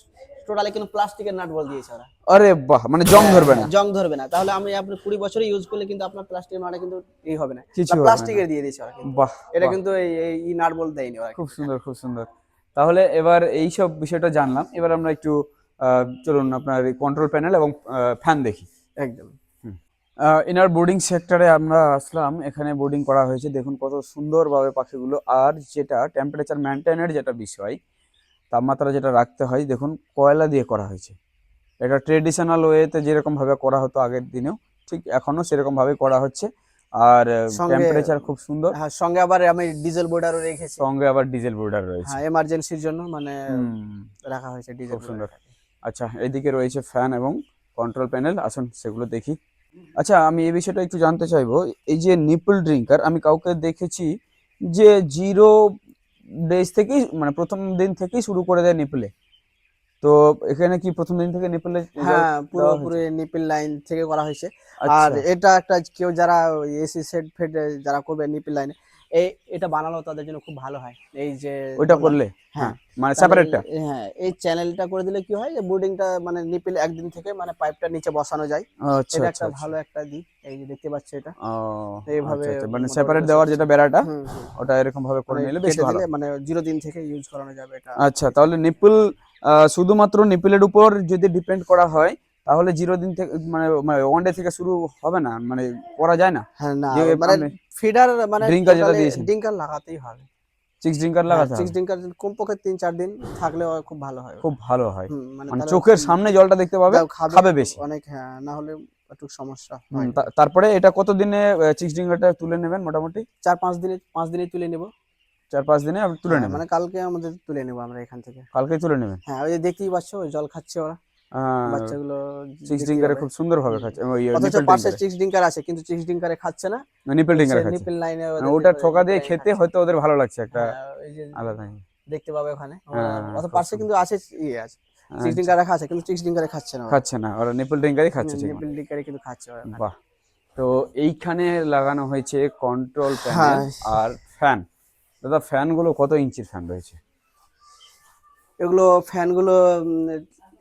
Speaker 2: টোটালি কিন্তু প্লাস্টিকের নাট বল দিয়েছে ওরা।
Speaker 1: আরে বাহ, মানে জং
Speaker 2: হ্যাঁ
Speaker 1: ধরবে
Speaker 2: হ্যাঁ
Speaker 1: না,
Speaker 2: জং ধরবে না, তাহলে আমি আপনি 20 বছর ইউজ করলে কিন্তু আপনার প্লাস্টিকের নাটে কিন্তু এই হবে না,
Speaker 1: কিছু হবে না।
Speaker 2: প্লাস্টিকের দিয়ে দিয়েছে ওরা কিন্তু।
Speaker 1: বাহ
Speaker 2: এটা
Speaker 1: বাহ,
Speaker 2: কিন্তু এই নাট বল দেয়নি ওরা
Speaker 1: খুব
Speaker 2: কিন্তু এখানে।
Speaker 1: সুন্দর খুব সুন্দর। তাহলে এবার এই সব বিষয়টা জানলাম, এবার আমরা একটু চলুন আপনার কন্ট্রোল প্যানেল এবং ফ্যান দেখি।
Speaker 2: একদম।
Speaker 1: ইনার বোর্ডিং সেক্টরে আমরা আসলাম, এখানে বোর্ডিং করা হয়েছে, দেখুন কত সুন্দরভাবে পাখিগুলো। আর যেটা টেম্পারেচার মেনটেনের যেটা বিষয়, তাপমাত্রা যেটা রাখতে হয়, দেখুন কয়লা দিয়ে করা হয়েছে। এটা ট্রেডিশনাল ওয়েতে যেরকম ভাবে করা হতো আগের দিনেও, ঠিক এখনো সেরকম ভাবে করা হচ্ছে। আর
Speaker 2: সঙ্গে
Speaker 1: টেম্পারেচার খুব সুন্দর,
Speaker 2: হ্যাঁ সঙ্গে আবার আমি ডিজেল বোর্ডারও রেখেছি।
Speaker 1: সঙ্গে আবার ডিজেল বোর্ডার রয়েছে।
Speaker 2: হ্যাঁ এমার্জেন্সির জন্য মানে
Speaker 1: হুম,
Speaker 2: রাখা হয়েছে ডিজেল
Speaker 1: খুব সুন্দর।
Speaker 2: বোর্ডার।
Speaker 1: আচ্ছা, এইদিকে রয়েছে ফ্যান এবং কন্ট্রোল প্যানেল, আসুন সেগুলো দেখি। আচ্ছা, আমি এই বিষয়টা একটু জানতে চাইবো, এই যে নিপল ড্রিঙ্কার আমি কাউকে দেখেছি যে 0 ডেজ থেকেই, মানে প্রথম দিন থেকেই শুরু করে দেয় নিপলে, তো এখানে কি প্রথম দিন থেকে নিপলে
Speaker 2: হ্যাঁ, পুরোপুরি নিপিল লাইন থেকে করা হয়েছে। আর
Speaker 1: আচ্ছা
Speaker 2: এটা একটা কেউ যারা এসি সেট ফেট যারা করবে নিপিল লাইনে, এটা বানানো তাদের জন্য খুব ভালো হয়। এই যে
Speaker 1: ওইটা
Speaker 2: বললাম,
Speaker 1: করলে, হ্যাঁ
Speaker 2: হ্যাঁ,
Speaker 1: মানে
Speaker 2: তাহলে
Speaker 1: সেপারেটটা।
Speaker 2: হ্যাঁ, এই চ্যানেলটা করে দিলে কি হয়, যে বোর্ডিংটা মানে নিপিল একদিন থেকে মানে পাইপটা নিচে বসানো যায়।
Speaker 1: আচ্ছা
Speaker 2: এটা
Speaker 1: আচ্ছা
Speaker 2: একটা
Speaker 1: আচ্ছা।
Speaker 2: ভালো একটা দিক। এই যে দেখতে পাচ্ছ এটা,
Speaker 1: ও
Speaker 2: এইভাবে
Speaker 1: আচ্ছা আচ্ছা, মানে সেপারেট
Speaker 2: মোটামুটি
Speaker 1: দেওয়ার
Speaker 2: সেট।
Speaker 1: যেটা বেড়াটা,
Speaker 2: হুম, হুম।
Speaker 1: ওটা এরকম ভাবে করে
Speaker 2: মানে
Speaker 1: নিলে বেশ
Speaker 2: কেটে
Speaker 1: ভালো।
Speaker 2: দিলে মানে 0 দিন থেকে ইউজ করানো যাবে এটা।
Speaker 1: আচ্ছা, তাহলে নিপল শুধুমাত্র নিপলের উপর যদি ডিপেন্ড করা হয়, তাহলে 0 দিন থেকে মানে ওয়ান ডে থেকে শুরু হবে না, মানে করা যায় না।
Speaker 2: হ্যাঁ, না
Speaker 1: যে
Speaker 2: মানে
Speaker 1: আপনি
Speaker 2: ফিডার মানে
Speaker 1: ড্রিঙ্কার যেটা
Speaker 2: টোটালি
Speaker 1: দিয়েছেন,
Speaker 2: ডিঙ্কার লাগাতেই হবে।
Speaker 1: 6 ড্রিঙ্কার
Speaker 2: হ্যাঁ,
Speaker 1: লাগাতে
Speaker 2: 6
Speaker 1: হবে,
Speaker 2: ড্রিঙ্কার কমপক্ষে 3-4 দিন থাকলে খুব ভালো হয়
Speaker 1: খুব
Speaker 2: ওটা।
Speaker 1: ভালো হয়।
Speaker 2: মানে
Speaker 1: মানে
Speaker 2: তাহলে
Speaker 1: চোখের সামনে জলটা দেখতে পাবে,
Speaker 2: দাও খাবে
Speaker 1: খাবে বেশি।
Speaker 2: অনেক, হ্যাঁ, না হলে একটু সমস্যা হয়।
Speaker 1: তারপরে এটা কতদিনে 6 ড্রিঙ্কারটা তুলে নেবেন মোটামুটি?
Speaker 2: 4-5 দিনে, 5 দিনে তুলে নেব।
Speaker 1: 4-5 দিনে আপনি তুলে
Speaker 2: হ্যাঁ,
Speaker 1: নেবেন?
Speaker 2: মানে কালকে আমাদের তুলে নেব আমরা এখান থেকে।
Speaker 1: কালকেই তুলে নেবেন?
Speaker 2: হ্যাঁ, ওই যে দেখতেই পাচ্ছ ওই জল খাচ্ছে ওরা, বাচ্চাগুলো,
Speaker 1: সিক্স
Speaker 2: দেখতেই
Speaker 1: ড্রিঙ্কারে
Speaker 2: পাবে।
Speaker 1: খুব সুন্দর ভাবে
Speaker 2: হুম।
Speaker 1: খাচ্ছে, ওই
Speaker 2: অথচ
Speaker 1: নিপল
Speaker 2: পাশে
Speaker 1: ড্রিঙ্কারে,
Speaker 2: 6 ড্রিঙ্কার আছে কিন্তু 6 ড্রিঙ্কারে খাচ্ছে না।
Speaker 1: নিপল
Speaker 2: সে
Speaker 1: ড্রিঙ্কারে খাচ্ছে।
Speaker 2: নিপিল লাইনে
Speaker 1: মানে
Speaker 2: ওদেরকে
Speaker 1: ওটা
Speaker 2: করে
Speaker 1: ঠোকা
Speaker 2: নিপিল
Speaker 1: দিয়ে
Speaker 2: লাইনে
Speaker 1: খেতে
Speaker 2: খাচ্ছে।
Speaker 1: হয়তো ওদের ভালো লাগছে একটা
Speaker 2: হ্যাঁ, ওই যে
Speaker 1: আলাদা।
Speaker 2: দেখতে পাবে ওখানে।
Speaker 1: হ্যাঁ,
Speaker 2: অত
Speaker 1: খুব
Speaker 2: পার্সে
Speaker 1: সুন্দর।
Speaker 2: কিন্তু আছে, ইয়ে আছে। 6
Speaker 1: আচ্ছা,
Speaker 2: ড্রিঙ্কার রাখা আছে কিন্তু 6 ড্রিঙ্কারে খাচ্ছে না ওরা।
Speaker 1: খাচ্ছে না ওরা, নিপল ড্রিঙ্কারই খাচ্ছে ঠিক
Speaker 2: নিপিল
Speaker 1: মতো।
Speaker 2: ড্রিঙ্কারে কিন্তু খাচ্ছে ওরা ওখানে।
Speaker 1: বাহ! তো এইখানে লাগানো হয়েছে কন্ট্রোল প্যানেল
Speaker 2: হ্যাঁ,
Speaker 1: আর ফ্যান। দাদা ফ্যানগুলো কত ইঞ্চির ফ্যান রয়েছে?
Speaker 2: এগুলো ফ্যানগুলো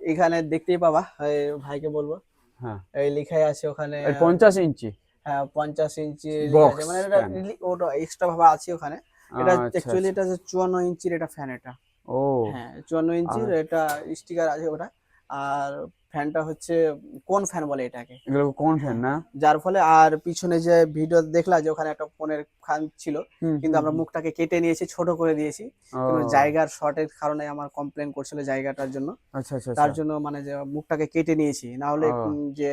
Speaker 2: এখানে দেখতেই পাবা। এই ভাইকে বলবো,
Speaker 1: হ্যাঁ,
Speaker 2: এই লেখাই আছে ওখানে।
Speaker 1: এই 50 ইঞ্চি
Speaker 2: হ্যাঁ, 50 ইঞ্চি লেখা আছে,
Speaker 1: বক্স
Speaker 2: মানে এটা
Speaker 1: ফ্যান।
Speaker 2: ওটা এক্সট্রা ভাবে আছে ওখানে। এটা
Speaker 1: আচ্ছা
Speaker 2: অ্যাকচুয়ালি
Speaker 1: আচ্ছা।
Speaker 2: এটা হচ্ছে 54 ইঞ্চির এটা ফ্যান এটা।
Speaker 1: ও
Speaker 2: হ্যাঁ, 54 ইঞ্চির
Speaker 1: আর
Speaker 2: এটা স্টিকার আছে ওটা। আর ফ্যানটা হচ্ছে কোন ফ্যান বলে এটাকে।
Speaker 1: এগুলো কোন ফ্যান
Speaker 2: হ্যাঁ,
Speaker 1: না?
Speaker 2: যার ফলে আর পিছনে যে ভিডিও দেখলা যে ওখানে একটা ফোনের খান ছিল,
Speaker 1: হুম
Speaker 2: কিন্তু
Speaker 1: হুম
Speaker 2: আমরা
Speaker 1: হুম।
Speaker 2: মুখটাকে কেটে নিয়েছি, ছোট করে দিয়েছি। কিন্তু
Speaker 1: ও
Speaker 2: জায়গার শর্টের কারণে আমার কমপ্লেন করছিল জায়গাটার জন্য।
Speaker 1: আচ্ছা আচ্ছা
Speaker 2: তার
Speaker 1: আচ্ছা।
Speaker 2: জন্য মানে যে মুখটাকে কেটে নিয়েছি। না হলে
Speaker 1: ও
Speaker 2: যে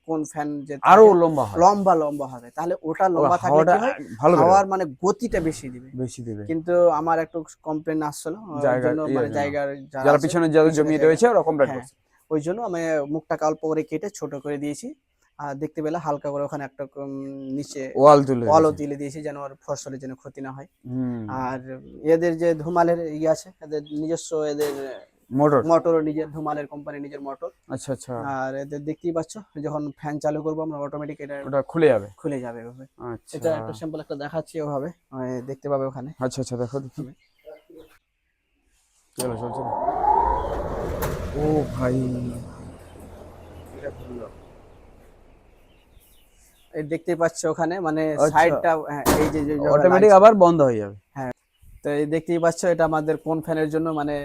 Speaker 2: কোন ফ্যান যে
Speaker 1: আরো
Speaker 2: থাকে
Speaker 1: লম্বা হয়।
Speaker 2: লম্বা, লম্বা হবে। তাহলে ওটা
Speaker 1: ও
Speaker 2: লম্বা থাকলে
Speaker 1: হাওয়াটা
Speaker 2: কি হয়?
Speaker 1: ভালো বেরোবে,
Speaker 2: হাওয়ার মানে গতিটা বেশি দিবে।
Speaker 1: বেশি দেবে
Speaker 2: কিন্তু আমার একটু কমপ্লেন আসছিল। ওর
Speaker 1: জায়গার
Speaker 2: জন্য
Speaker 1: ইয়ের
Speaker 2: মানে
Speaker 1: জন্য।
Speaker 2: জায়গার যারা
Speaker 1: যারা
Speaker 2: আছে
Speaker 1: পিছনে যাদের
Speaker 2: পিছনে
Speaker 1: জমি
Speaker 2: জায়গা,
Speaker 1: রয়েছে ওরা কমপ্লেন
Speaker 2: হ্যাঁ,
Speaker 1: করছে।
Speaker 2: ওই জন্য আমি মুখটাকে অল্প করে কেটে ছোট করে দিয়েছি। আর দেখতে পেলে হালকা করে ওখানে একটা নিচে
Speaker 1: ওয়াল তুলে
Speaker 2: ওয়ালও
Speaker 1: দিয়েছে।
Speaker 2: তুলে দিয়েছি যেন ওর ফসলের যেন ক্ষতি না হয়।
Speaker 1: হুম।
Speaker 2: আর এদের যে ধুমালের ইয়ে আছে, এদের নিজস্ব এদের
Speaker 1: মোটর।
Speaker 2: মোটরও নিজের, ধুমালের কোম্পানি নিজের মোটর।
Speaker 1: আচ্ছা আচ্ছা।
Speaker 2: আর এদের দেখতেই পাচ্ছ যখন ফ্যান চালু করবো আমরা অটোমেটিক এটা
Speaker 1: ওটা খুলে যাবে।
Speaker 2: খুলে যাবে এভাবে।
Speaker 1: আচ্ছা
Speaker 2: এটা একটা স্যাম্পল একটা দেখাচ্ছি ওভাবে, দেখতে পাবে ওখানে।
Speaker 1: আচ্ছা আচ্ছা, দেখো দেখি। চলো চলো চলো। ও ভাই, এটা খুললো।
Speaker 2: এই দেখতেই পাচ্ছ ওখানে মানে
Speaker 1: আচ্ছা,
Speaker 2: সাইডটা, এই যে যে জায়গায়
Speaker 1: অটোমেটিক
Speaker 2: লাগছে।
Speaker 1: আবার বন্ধ হয়ে যাবে।
Speaker 2: হ্যাঁ, তো এই দেখতেই পাচ্ছ এটা আমাদের কোন ফ্যানের জন্য মানে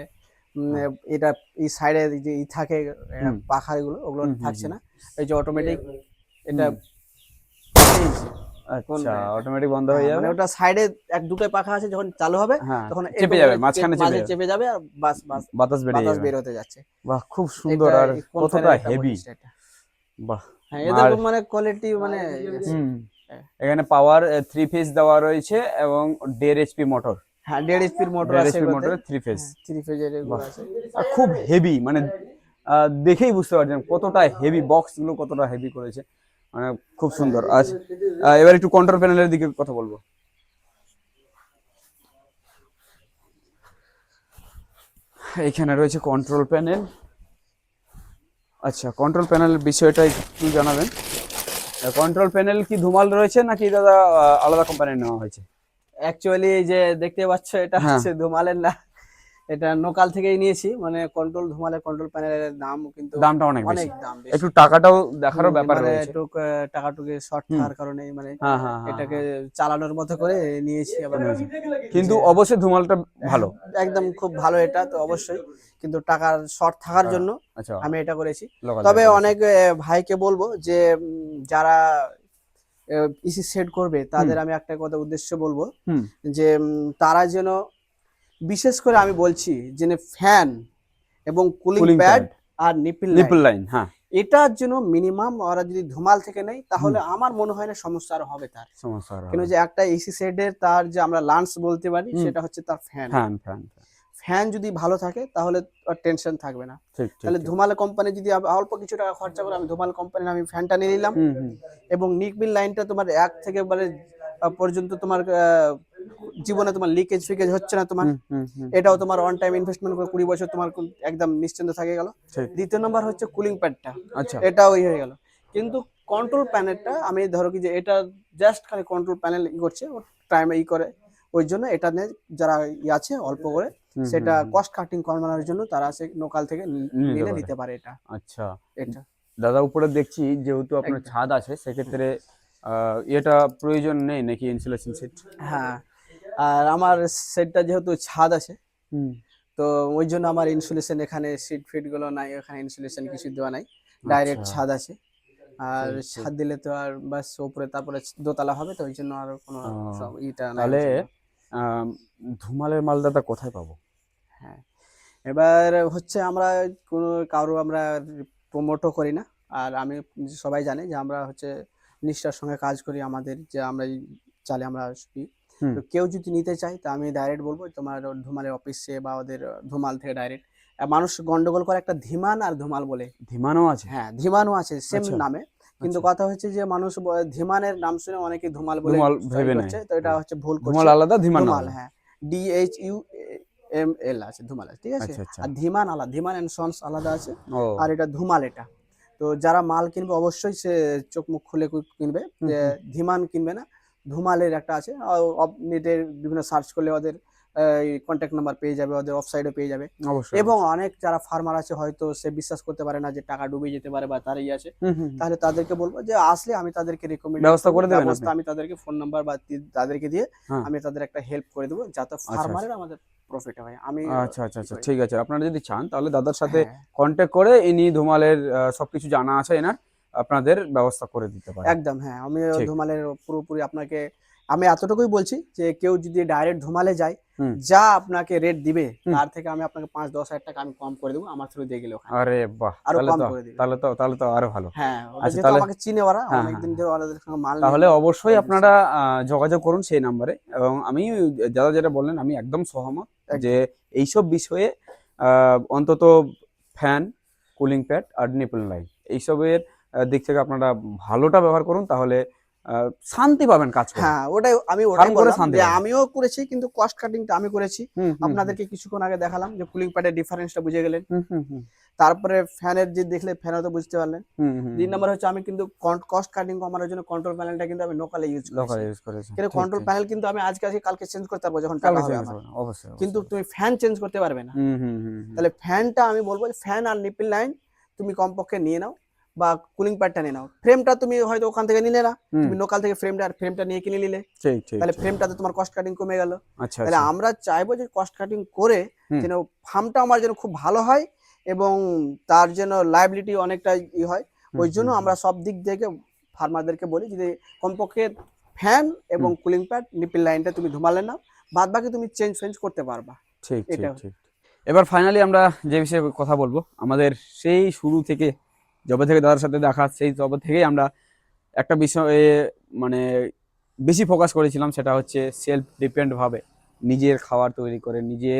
Speaker 1: হ্যাঁ।
Speaker 2: এটা এই সাইডে যে থাকে
Speaker 1: হুম
Speaker 2: পাখাগুলো ওগুলো
Speaker 1: হুম হুম
Speaker 2: থাকছে
Speaker 1: হুম
Speaker 2: না। এই যে অটোমেটিক এটা
Speaker 1: হুম।
Speaker 2: চেঞ্জ কোন
Speaker 1: আচ্ছা,
Speaker 2: এটা।
Speaker 1: অটোমেটিক বন্ধ হয়ে
Speaker 2: হ্যাঁ, মানে
Speaker 1: যাবে।
Speaker 2: ওটা সাইডে দুটোই পাখা আছে, যখন চালু হবে
Speaker 1: হ্যাঁ,
Speaker 2: তখন
Speaker 1: চেপে
Speaker 2: এরকম
Speaker 1: যাবে,
Speaker 2: করে
Speaker 1: মাঝখানে চেপে
Speaker 2: মাঝে
Speaker 1: যাবে,
Speaker 2: চেপে যাবে আর বাস বাস
Speaker 1: বাতাস বেরিয়ে
Speaker 2: বাতাস
Speaker 1: যাবে।
Speaker 2: বের হতে যাচ্ছে।
Speaker 1: বাহ, খুব সুন্দর
Speaker 2: এটা
Speaker 1: আর
Speaker 2: কোন
Speaker 1: কতটা
Speaker 2: ফ্যানের একটা
Speaker 1: হেভি।
Speaker 2: বৈশিষ্ট্য এটা।
Speaker 1: বাহ।
Speaker 2: হ্যাঁ, এদের
Speaker 1: আর
Speaker 2: মানে কোয়ালিটি মানে
Speaker 1: হুম,
Speaker 2: হ্যাঁ,
Speaker 1: এখানে পাওয়ার 3 ফেজ দেওয়া রয়েছে এবং 1.5 HP মোটর,
Speaker 2: 1.5 এসপির মোটর
Speaker 1: দেড়
Speaker 2: আছে
Speaker 1: এইচপি
Speaker 2: এগুলোতে।
Speaker 1: Motor 3 phase.
Speaker 2: হ্যাঁ, 3 ফেজের এগুলো
Speaker 1: বাহ,
Speaker 2: আছে।
Speaker 1: আর খুব হেভি, মানে দেখেই বুঝতে পারছেন কতটা হেভি, বক্স গুলো কতটা হেভি করেছে, মানে খুব
Speaker 2: হ্যাঁ,
Speaker 1: সুন্দর। আচ্ছা, এবার একটু কন্ট্রোল প্যানেলের দিকে কথা বলবো। এখানে রয়েছে কন্ট্রোল প্যানেল। আচ্ছা, কন্ট্রোল প্যানেলের বিষয়টা একটু জানাবেন। কন্ট্রোল প্যানেল কি ধুমাল রয়েছে নাকি দাদা আলাদা কোম্পানির নেওয়া হয়েছে?
Speaker 2: অ্যাকচুয়ালি যে দেখতে পাচ্ছ এটা
Speaker 1: হ্যাঁ,
Speaker 2: হচ্ছে ধুমালের না, এটা লোকাল থেকেই নিয়েছি। মানে কন্ট্রোল ধুমালের কন্ট্রোল প্যানেলের দাম কিন্তু
Speaker 1: দামটা অনেক
Speaker 2: অনেক
Speaker 1: বেশি,
Speaker 2: দাম বেশি।
Speaker 1: একটু টাকাটাও দেখারও ব্যাপার
Speaker 2: মানে
Speaker 1: রয়েছে।
Speaker 2: একটু টাকাটুকি শর্ট
Speaker 1: হুম,
Speaker 2: থাকার কারণে মানে
Speaker 1: হ্যাঁ হ্যাঁ হ্যাঁ
Speaker 2: এটাকে
Speaker 1: হ্যাঁ,
Speaker 2: চালানোর মতো করে নিয়েছি আবার।
Speaker 1: নিয়েছি। কিন্তু
Speaker 2: যে
Speaker 1: অবশ্যই ধুমালটা
Speaker 2: হ্যাঁ,
Speaker 1: ভালো।
Speaker 2: একদম খুব ভালো এটা তো অবশ্যই, কিন্তু টাকার শর্ট থাকার
Speaker 1: টাকা,
Speaker 2: জন্য
Speaker 1: আচ্ছা,
Speaker 2: আমি এটা করেছি।
Speaker 1: লোকাল থেকে
Speaker 2: তবে
Speaker 1: করেছে।
Speaker 2: অনেক ভাইকে বলবো যে যারা ইসি সেট করবে
Speaker 1: হুম
Speaker 2: তাদের আমি একটা কথা উদ্দেশ্য বলবো,
Speaker 1: হুম।
Speaker 2: যে তারা যেন, বিশেষ করে আমি বলছি যে ফ্যান এবং কুলিং
Speaker 1: কুলিং
Speaker 2: প্যাড
Speaker 1: প্যাড,
Speaker 2: আর নিপিল লাইন,
Speaker 1: নিপল লাইন, হ্যাঁ।
Speaker 2: এটার জন্য মিনিমাম ওরা যদি ধুমাল থেকে নেয়
Speaker 1: হুম,
Speaker 2: তাহলে আমার মনে হয় না সমস্যা আর হবে তার।
Speaker 1: সমস্যা আর
Speaker 2: কেন
Speaker 1: হবে।
Speaker 2: যে একটা এসি সেটের তার যে আমরা লান্স বলতে পারি
Speaker 1: হুম,
Speaker 2: সেটা হচ্ছে তার fan.
Speaker 1: Fan fan fan.
Speaker 2: Fan যদি ভালো থাকে তাহলে আর টেনশন থাকবে না।
Speaker 1: ঠিক ঠিক
Speaker 2: তাহলে
Speaker 1: ঠিক।
Speaker 2: ধুমাল কোম্পানি যদি অল্প কিছু টাকা খরচা করে আমি ধুমাল কোম্পানির আমি ফ্যানটা নিয়ে নিলাম,
Speaker 1: হুম হুম।
Speaker 2: এবং নিকবিল লাইনটা তোমার এক থেকে মানে পর্যন্ত তোমার জীবনে তোমার লিকেজ ফিকেজ হচ্ছে না তোমার,
Speaker 1: হুম, হুম, হুম,
Speaker 2: এটাও তোমার ওয়ান টাইম ইনভেস্টমেন্ট করে 20 বছর তোমার একদম নিশ্চিন্ত থাকে গেল।
Speaker 1: ঠিক।
Speaker 2: দ্বিতীয় নাম্বার হচ্ছে কুলিং প্যাডটা,
Speaker 1: আচ্ছা।
Speaker 2: এটাও হয়ে গেল। কিন্তু কন্ট্রোল প্যানেলটা আমি ধরো কি যে এটা জাস্ট খালি কন্ট্রোল প্যানেল করছে, টাইমে করে, ওই জন্য এটা নিয়ে যারা আছে অল্প করে
Speaker 1: হুম,
Speaker 2: সেটা
Speaker 1: হুম, হুম।
Speaker 2: কস্ট কাটিং কমানোর জন্য তারা সে লোকাল থেকে
Speaker 1: নিতে পারে।
Speaker 2: নিতে পারে এটা।
Speaker 1: আচ্ছা।
Speaker 2: এটা
Speaker 1: দাদা উপরে দেখছি যেহেতু আপনার
Speaker 2: একদম
Speaker 1: ছাদ আছে সেক্ষেত্রে এটা প্রয়োজন নেই নাকি ইনসুলেশন সিট?
Speaker 2: হ্যাঁ, আর আমার সেটটা যেহেতু ছাদ আছে,
Speaker 1: হুম।
Speaker 2: তো ওই জন্য আমার ইনসুলেশন এখানে সিট ফিট গুলো নাই, এখানে ইনসুলেশন কিছু দেওয়া নাই, ডাইরেক্ট
Speaker 1: আচ্ছা।
Speaker 2: ছাদ আছে। আর
Speaker 1: ঠিক, ঠিক।
Speaker 2: ছাদ দিলে তো আর বাস উপরে তারপরে দোতলা হবে, তো ওই জন্য আর কোনো
Speaker 1: ও,
Speaker 2: ইটা নাই ওই
Speaker 1: তাহলে
Speaker 2: জন্য।
Speaker 1: আম, ধুমালের মাল দাদা কোথায় পাবো?
Speaker 2: হ্যাঁ, এবার হচ্ছে আমরা কোনো কারো আমরা প্রমোটও করি না, আর আমি সবাই জানে যে আমরা হচ্ছে নিষ্ঠার সঙ্গে কাজ করি, আমাদের যে আমরা এই চালে আমরা আসি।
Speaker 1: হুম।
Speaker 2: তো কেউ যদি নিতে চায় তো আমি ডাইরেক্ট বলবো তোমার ধুমালের অফিসে বা ওদের ধুমাল থেকে ডাইরেক্ট। মানুষ গন্ডগোল করে একটা ধীমান আর ধুমাল বলে।
Speaker 1: ধিমানও আছে?
Speaker 2: হ্যাঁ, ধীমানও আছে সেম
Speaker 1: আচ্ছা,
Speaker 2: নামে, কিন্তু
Speaker 1: আচ্ছা।
Speaker 2: কথা হচ্ছে যে মানুষ ধীমানের নাম শুনে অনেকে ধুমাল বলে
Speaker 1: ধুমাল
Speaker 2: ট্রাই
Speaker 1: ভেবে নেয়।
Speaker 2: করছে, তো এটা
Speaker 1: হ্যাঁ।
Speaker 2: হচ্ছে ভুল
Speaker 1: ধুমাল
Speaker 2: করছে।
Speaker 1: আলাদা, ধিমান
Speaker 2: ধুমাল,
Speaker 1: আলাদা।
Speaker 2: হ্যাঁ, DHUML আছে ধুমাল আছে, ঠিক আছে।
Speaker 1: আচ্ছা, আচ্ছা।
Speaker 2: আর ধীমান আলাদা, ধীমান এন্ড সন্স আলাদা আছে।
Speaker 1: ও।
Speaker 2: আর এটা ধুমাল এটা। তো যারা মাল কিনবে অবশ্যই সে চোখ মুখ খুলে কিনবে,
Speaker 1: হুম,
Speaker 2: যে
Speaker 1: হুম।
Speaker 2: ধীমান কিনবে না, ধুমালের একটা আছে। নেটে বিভিন্ন সার্চ করলে ওদের কন্ট্যাক্ট নাম্বার পেয়ে যাবে, ওদের ওয়েবসাইটে পেয়ে যাবে।
Speaker 1: অবশ্যই,
Speaker 2: এবং
Speaker 1: অবশ্যই।
Speaker 2: অনেক যারা ফার্মার আছে হয়তো সে বিশ্বাস করতে পারে না যে টাকা ডুবে যেতে পারে বা তার আছে,
Speaker 1: হুম, হুম, হুম।
Speaker 2: তাহলে তাদেরকে বলবো যে আসলে আমি তাদেরকে রেকমেন্ড
Speaker 1: ব্যবস্থা
Speaker 2: করবো,
Speaker 1: করে দেবেন
Speaker 2: ব্যবস্থা
Speaker 1: আপনি?
Speaker 2: আমি তাদেরকে ফোন নাম্বার বা তাদেরকে দিয়ে
Speaker 1: হ্যাঁ।
Speaker 2: আমি তাদের একটা হেল্প করে দেবো, যাতে
Speaker 1: আচ্ছা, আচ্ছা।
Speaker 2: ফার্মারের আমাদের প্রফিট হয়। আমি
Speaker 1: আচ্ছা, আচ্ছা,
Speaker 2: ই
Speaker 1: আচ্ছা।
Speaker 2: করি।
Speaker 1: ঠিক আছে। আপনারা যদি চান তাহলে দাদার সাথে
Speaker 2: হ্যাঁ,
Speaker 1: কনট্যাক্ট করে ইনি ধুমালের সবকিছু জানা আছে এনার, আপনাদের ব্যবস্থা করে দিতে পারে।
Speaker 2: একদম হ্যাঁ, আমি
Speaker 1: ঠিক।
Speaker 2: ধুমালের পুরোপুরি আপনাকে আমি এতটুকুই বলছি যে কেউ যদি ডাইরেক্ট ধুমালে যায়,
Speaker 1: হুম,
Speaker 2: যা আপনাকে রেট দিবে
Speaker 1: হুম।
Speaker 2: তার থেকে আমি আপনাকে 5-10 হাজার টাকা আমি কম করে দেবো আমার থ্রু দিয়ে গেলে, ওখানে
Speaker 1: আরে বাহ!
Speaker 2: আরো
Speaker 1: তাহলে
Speaker 2: কম
Speaker 1: তো
Speaker 2: করে দিবে।
Speaker 1: তাহলে তো আরো ভালো।
Speaker 2: হ্যাঁ, ওটা
Speaker 1: আচ্ছা
Speaker 2: যেহেতু
Speaker 1: তাহলে
Speaker 2: আমাকে চিনে, ওরা
Speaker 1: হ্যাঁ, হ্যাঁ,
Speaker 2: অনেকদিন
Speaker 1: হ্যাঁ।
Speaker 2: ধরে ওদের সঙ্গে মাল নিই
Speaker 1: তাহলে
Speaker 2: আমি,
Speaker 1: অবশ্যই
Speaker 2: তাই
Speaker 1: আপনারা
Speaker 2: বিশ্বাস।
Speaker 1: যোগাযোগ করুন সেই নাম্বারে এবং আমি দাদা যেটা বললেন আমি একদম সহমত যে
Speaker 2: একদম
Speaker 1: এইসব বিষয়ে অন্তত ফ্যান, কুলিং প্যাড আর নিপল লাইট এইসবের দিক থেকে আপনারা ভালোটা ব্যবহার করুন তাহলে শান্তি পাবেন কাজ করে।
Speaker 2: হ্যাঁ, আমি ওটাই
Speaker 1: ফার্ম করে
Speaker 2: বললাম
Speaker 1: শান্তি
Speaker 2: যে
Speaker 1: পাবেন।
Speaker 2: আমিও করেছি, কিন্তু কস্ট কাটিংটা আমি করেছি।
Speaker 1: হুম, হুম, হুম,
Speaker 2: আপনাদেরকে কিছুক্ষণ আগে দেখালাম যে কুলিং প্যাডের ডিফারেন্সটা বুঝে গেলেন।
Speaker 1: হুম, হুম, হুম,
Speaker 2: তারপরে ফ্যানের যে দেখলে ফ্যানও তো বুঝতে পারলেন।
Speaker 1: হুম, হুম,
Speaker 2: ২
Speaker 1: হুম।
Speaker 2: নাম্বার হচ্ছে আমি কিন্তু কস্ট কাটিং কমানোর জন্য কন্ট্রোল প্যানেলটা কিন্তু আমি লোকালে ইউজ
Speaker 1: লোকাল
Speaker 2: করেছি।
Speaker 1: ইউজ করেছেন।
Speaker 2: কিন্তু
Speaker 1: ঠিক,
Speaker 2: কন্ট্রোল
Speaker 1: ঠিক।
Speaker 2: প্যানেল কিন্তু আমি আজকে কালকে চেঞ্জ করতে পারবো যখন টাকা
Speaker 1: কালকে
Speaker 2: হবে
Speaker 1: চেঞ্জ
Speaker 2: আমার।
Speaker 1: করবেন। অবশ্যই,
Speaker 2: কিন্তু
Speaker 1: অবশ্যই,
Speaker 2: তুমি
Speaker 1: অবশ্যই।
Speaker 2: ফ্যান চেঞ্জ করতে পারবে না।
Speaker 1: হুম, হুম, হুম, হুম।
Speaker 2: তাহলে ফ্যানটা আমি বলবো যে ফ্যান আর নিপল লাইন তুমি কমপক্ষে নিয়ে নাও, বা কুলিং প্যাডটা নিয়ে নাও। ফ্রেমটা তুমি হয়তো ওখান থেকে নিলে না।
Speaker 1: হুম,
Speaker 2: তুমি লোকাল থেকে ফ্রেমটা নিয়ে কিনে নিলে।
Speaker 1: ঠিক, ঠিক,
Speaker 2: তাহলে
Speaker 1: ঠিক।
Speaker 2: ফ্রেমটাতে তোমার কস্ট কাটিং কমে গেল।
Speaker 1: আচ্ছা,
Speaker 2: তাহলে
Speaker 1: আচ্ছা।
Speaker 2: আমরা চাইবো যে কস্ট কাটিং করে
Speaker 1: হুম,
Speaker 2: যেন ফার্মটা আমার যেন খুব ভালো হয়, এবং তার জন্য লায়াবিলিটি অনেকটা হয়।
Speaker 1: হুম,
Speaker 2: ওই জন্য
Speaker 1: হুম, হুম,
Speaker 2: আমরা সব দিক থেকে ফার্মারদেরকে বলি যে কমপক্ষে ফ্যান এবং
Speaker 1: হুম।
Speaker 2: কুলিং প্যাড নিপল লাইনটা তুমি ধুমালে নাও, বাদ বাকি তুমি চেঞ্জ করতে পারবা।
Speaker 1: ঠিক, ঠিক,
Speaker 2: এটা
Speaker 1: ঠিক। এবার ফাইনালি আমরা যে বিষয়ে কথা বলবো, আমাদের সেই শুরু থেকে যবে থেকে দাদার সাথে দেখা সেই তবে থেকেই আমরা একটা বিষয়ে মানে বেশি ফোকাস করেছিলাম সেটা হচ্ছে সেলফ ডিপেন্ড ভাবে নিজের খাবার তৈরি করে নিজে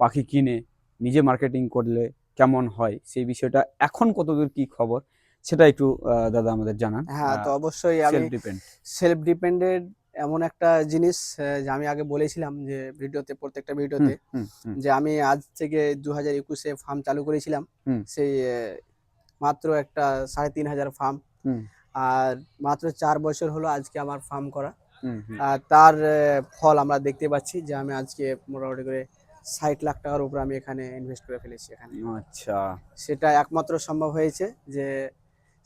Speaker 1: পাখি কিনে নিজে মার্কেটিং করলে কেমন হয় সেই বিষয়টা এখন কতদূর কি খবর সেটা একটু দাদা আমাদের জানান।
Speaker 2: হ্যাঁ, তো অবশ্যই আমি
Speaker 1: সেলফ ডিপেন্ড।
Speaker 2: সেলফ ডিপেন্ডেন্ট এমন একটা জিনিস, যে আমি আগে বলেছিলাম যে ভিডিওতে, প্রত্যেকটা
Speaker 1: হুম,
Speaker 2: ভিডিওতে,
Speaker 1: হুম, হুম,
Speaker 2: যে আমি আজ থেকে 2021-এ ফার্ম চালু করেছিলাম।
Speaker 1: হুম,
Speaker 2: সেই মাত্র একটা 3,500 ফার্ম,
Speaker 1: হুম,
Speaker 2: আর মাত্র 4 বছর হলো আজকে আমার ফার্ম করা।
Speaker 1: হুম, হুম।
Speaker 2: আর তার ফল আমরা দেখতে পাচ্ছি যে আমি আজকে মোটামুটি করে 60 লাখ টাকার উপরে আমি এখানে ইনভেস্ট করে ফেলেছি এখানে।
Speaker 1: আচ্ছা।
Speaker 2: সেটা একমাত্র সম্ভব হয়েছে যে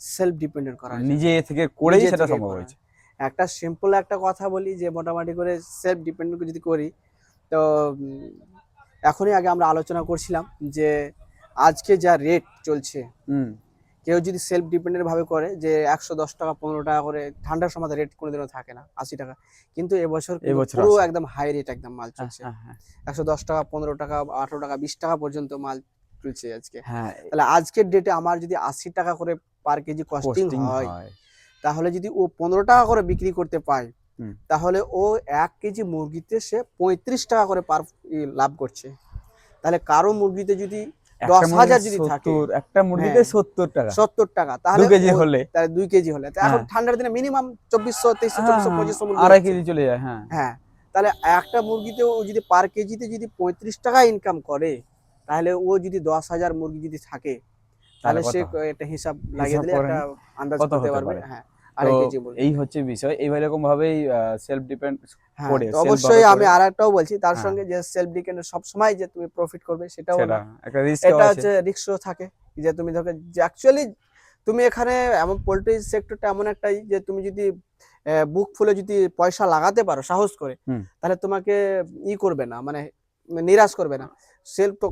Speaker 2: সেলফ ডিপেন্ডেন্ট করার
Speaker 1: মানে
Speaker 2: জন্য,
Speaker 1: নিজে থেকে করেই
Speaker 2: নিজে
Speaker 1: সেটা
Speaker 2: থেকেই
Speaker 1: সম্ভব
Speaker 2: করা।
Speaker 1: হয়েছে।
Speaker 2: একটা সিম্পল একটা কথা বলি যে মোটামুটি করে সেলফ ডিপেন্ডেন্ট যদি করি, তো এখনই আগে আমরা আলোচনা করছিলাম যে আজকে যা রেট চলছে,
Speaker 1: হুম।
Speaker 2: কেউ যদি সেলফ ডিপেন্ডেন্ট ভাবে করে যে 110 টাকা 15 টাকা করে, ঠান্ডার সময় রেট কোনোদিনও থাকে না 80 টাকা, কিন্তু এবছর
Speaker 1: এই
Speaker 2: কিন্তু
Speaker 1: বছর
Speaker 2: পুরো
Speaker 1: আছে।
Speaker 2: একদম হাই রেট একদম মাল
Speaker 1: হ্যাঁ,
Speaker 2: চলছে।
Speaker 1: হ্যাঁ, হ্যাঁ।
Speaker 2: 110 টাকা 15 টাকা 18 টাকা 20 টাকা পর্যন্ত মাল চলছে আজকে।
Speaker 1: হ্যাঁ,
Speaker 2: তাহলে আজকের ডেটে আমার যদি 80 টাকা করে পার কেজি কস্টিং
Speaker 1: পোস্টিং
Speaker 2: হয়,
Speaker 1: হয়।
Speaker 2: তাহলে যদি ও 15 টাকা করে বিক্রি করতে পায়,
Speaker 1: হুম।
Speaker 2: তাহলে ও 1 কেজি মুরগিতে সে 35 টাকা করে পার লাভ করছে। তাহলে কারো মুরগিতে যদি
Speaker 1: একটা
Speaker 2: 10,000
Speaker 1: মুরগির
Speaker 2: যদি থাকে,
Speaker 1: 70, একটা মুরগিতে
Speaker 2: হ্যাঁ
Speaker 1: 70 টাকা।
Speaker 2: 70 টাকা,
Speaker 1: 2
Speaker 2: তাহলে
Speaker 1: কেজি
Speaker 2: ও
Speaker 1: হলে
Speaker 2: তাহলে 2 কেজি হলে, তো এখন
Speaker 1: হ্যাঁ,
Speaker 2: ঠান্ডার দিনে মিনিমাম 2400 2300
Speaker 1: হ্যাঁ,
Speaker 2: 2400
Speaker 1: হ্যাঁ,
Speaker 2: 2500 মুরগি
Speaker 1: 2.5
Speaker 2: হচ্ছে।
Speaker 1: কেজি চলে যায়। হ্যাঁ।
Speaker 2: হ্যাঁ, তাহলে একটা মুরগিতে ও যদি পার কেজিতে যদি 35 টাকা ইনকাম করে, তাহলে ও যদি 10,000 মুরগি যদি থাকে, তাহলে
Speaker 1: কত
Speaker 2: সে
Speaker 1: হয়?
Speaker 2: একটা হিসাব লাগিয়ে
Speaker 1: হিসাব
Speaker 2: দিলে
Speaker 1: করেন
Speaker 2: একটা আন্দাজ
Speaker 1: কত
Speaker 2: করতে
Speaker 1: হতে
Speaker 2: পারবে।
Speaker 1: পারে।
Speaker 2: হ্যাঁ,
Speaker 1: তো
Speaker 2: 2.5 কেজি মুরগি।
Speaker 1: এই হচ্ছে বিষয়, এই রকম ভাবেই সেলফ ডিপেন্ড
Speaker 2: হ্যাঁ,
Speaker 1: করে,
Speaker 2: তো
Speaker 1: সেলফ ভাবে
Speaker 2: অবশ্যই আমি
Speaker 1: করে।
Speaker 2: আরেকটাও বলছি তার
Speaker 1: হ্যাঁ,
Speaker 2: সঙ্গে, যে সেলফ ডিপেন্ড সবসময় যে তুমি প্রফিট করবে সেটাও
Speaker 1: সেটা
Speaker 2: না।
Speaker 1: একটা রিস্কও
Speaker 2: এটা
Speaker 1: আছে।
Speaker 2: হচ্ছে রিস্কও থাকে, যে তুমি ধরো যে অ্যাকচুয়ালি তুমি এখানে এমন পোল্ট্রি সেক্টরটা এমন একটাই, যে তুমি যদি বুক ফুলে যদি পয়সা লাগাতে পারো সাহস করে,
Speaker 1: হুম,
Speaker 2: তাহলে তোমাকে করবে না, মানে নিরাশ করবে না। সেলফ তো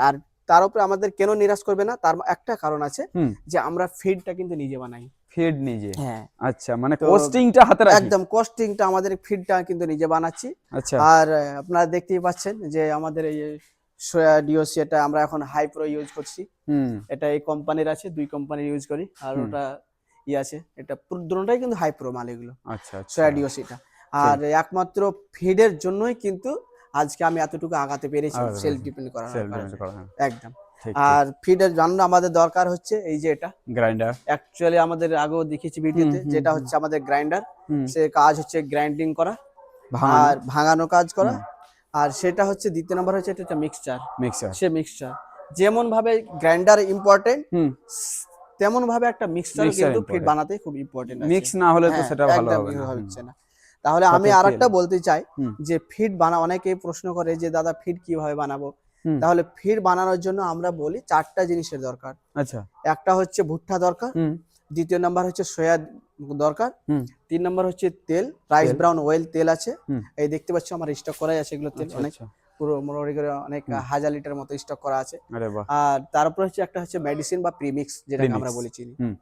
Speaker 2: আর তার উপরে আমাদের কেন নিরাশ করবে না, তার একটা কারণ আছে,
Speaker 1: হুম।
Speaker 2: যে আমরা ফিডটা কিন্তু নিজে বানাই।
Speaker 1: ফিড নিজে।
Speaker 2: হ্যাঁ,
Speaker 1: আচ্ছা, মানে
Speaker 2: তো
Speaker 1: কোস্টিংটা হাতে রাখি।
Speaker 2: একদম কস্টিংটা আমাদের ফিডটা কিন্তু নিজে বানাচ্ছি।
Speaker 1: আচ্ছা।
Speaker 2: আর আপনারা দেখতেই পাচ্ছেন যে আমাদের এই সোয়া ডিওসি, এটা আমরা এখন হাই প্রো ইউজ করছি।
Speaker 1: হুম,
Speaker 2: এটা এই কোম্পানির আছে, 2 কোম্পানির ইউজ করি। আর
Speaker 1: হুম।
Speaker 2: ওটা আছে, এটা দুটোটাই কিন্তু হাই প্রো মাল এগুলো,
Speaker 1: আচ্ছা, আচ্ছা।
Speaker 2: সোয়া ডিওসিটা। আর
Speaker 1: ঠিক।
Speaker 2: একমাত্র ফিডের জন্যই কিন্তু আজকে আমি এতটুকু আগাতে পেরেছি,
Speaker 1: আলাদা
Speaker 2: সেলফ
Speaker 1: রয়েছে।
Speaker 2: ডিপেন্ড করার
Speaker 1: সেলফ
Speaker 2: কারণে।
Speaker 1: ডিপেন্ড করা, হ্যাঁ।
Speaker 2: একদম।
Speaker 1: ঠিক, ঠিক।
Speaker 2: আর ফিডের জন্য আমাদের দরকার হচ্ছে এই যে এটা,
Speaker 1: গ্রাইন্ডার।
Speaker 2: অ্যাকচুয়ালি আমাদের আগেও দেখেছি
Speaker 1: হুম,
Speaker 2: ভিডিওতে,
Speaker 1: হুম,
Speaker 2: যেটা
Speaker 1: হুম,
Speaker 2: হচ্ছে আমাদের গ্রাইন্ডার।
Speaker 1: হুম।
Speaker 2: সে কাজ হচ্ছে গ্রাইন্ডিং করা
Speaker 1: ভাঙানো।
Speaker 2: আর ভাঙানো কাজ করা।
Speaker 1: হুম।
Speaker 2: আর সেটা হচ্ছে দ্বিতীয় নম্বর হচ্ছে এটা হচ্ছে মিক্সচার।
Speaker 1: মিক্সার।
Speaker 2: সে মিক্সচার যেমন ভাবে গ্রাইন্ডার ইম্পর্টেন্ট,
Speaker 1: হুম।
Speaker 2: তেমন ভাবে একটা মিক্সচারও
Speaker 1: মিক্সার
Speaker 2: কিন্তু ফিড
Speaker 1: ইম্পর্টেন্ট।
Speaker 2: বানাতে খুব ইম্পর্টেন্ট আছে।
Speaker 1: মিক্স না হলে তো
Speaker 2: হ্যাঁ,
Speaker 1: সেটা ভালো
Speaker 2: একদম
Speaker 1: হবে না। হুম।
Speaker 2: হচ্ছে না। তাহলে আমি
Speaker 1: সাথে তেল।
Speaker 2: আরেকটা বলতে চাই,
Speaker 1: হুম,
Speaker 2: যে ফিড অনেকেই প্রশ্ন করে যে দাদা ফিড কিভাবে বানাবো।
Speaker 1: হুম।
Speaker 2: তাহলে ফিড বানানোর জন্য আমরা বলি 4টা জিনিসের দরকার।
Speaker 1: আচ্ছা।
Speaker 2: একটা হচ্ছে ভুট্টা দরকার,
Speaker 1: হুম,
Speaker 2: দ্বিতীয় নাম্বার হচ্ছে সয়া দরকার,
Speaker 1: হুম।
Speaker 2: 3 নম্বর হচ্ছে তেল, রাইস
Speaker 1: তেল।
Speaker 2: ব্রাউন অয়েল তেল আছে।
Speaker 1: হুম।
Speaker 2: এই দেখতে পাচ্ছ আমার স্টক করাই আছে এগুলো তেল,
Speaker 1: আচ্ছা,
Speaker 2: অনেক
Speaker 1: আচ্ছা।
Speaker 2: পুরো মোটামুটি করে অনেক
Speaker 1: হুম।
Speaker 2: 1000 লিটার মতো স্টক করা আছে।
Speaker 1: আরে বাহ!
Speaker 2: আর তার উপর হচ্ছে একটা হচ্ছে মেডিসিন বা প্রিমিক্স, যেটাকে আমরা
Speaker 1: প্রিমিক্স।
Speaker 2: বলে চিনি।
Speaker 1: হুম।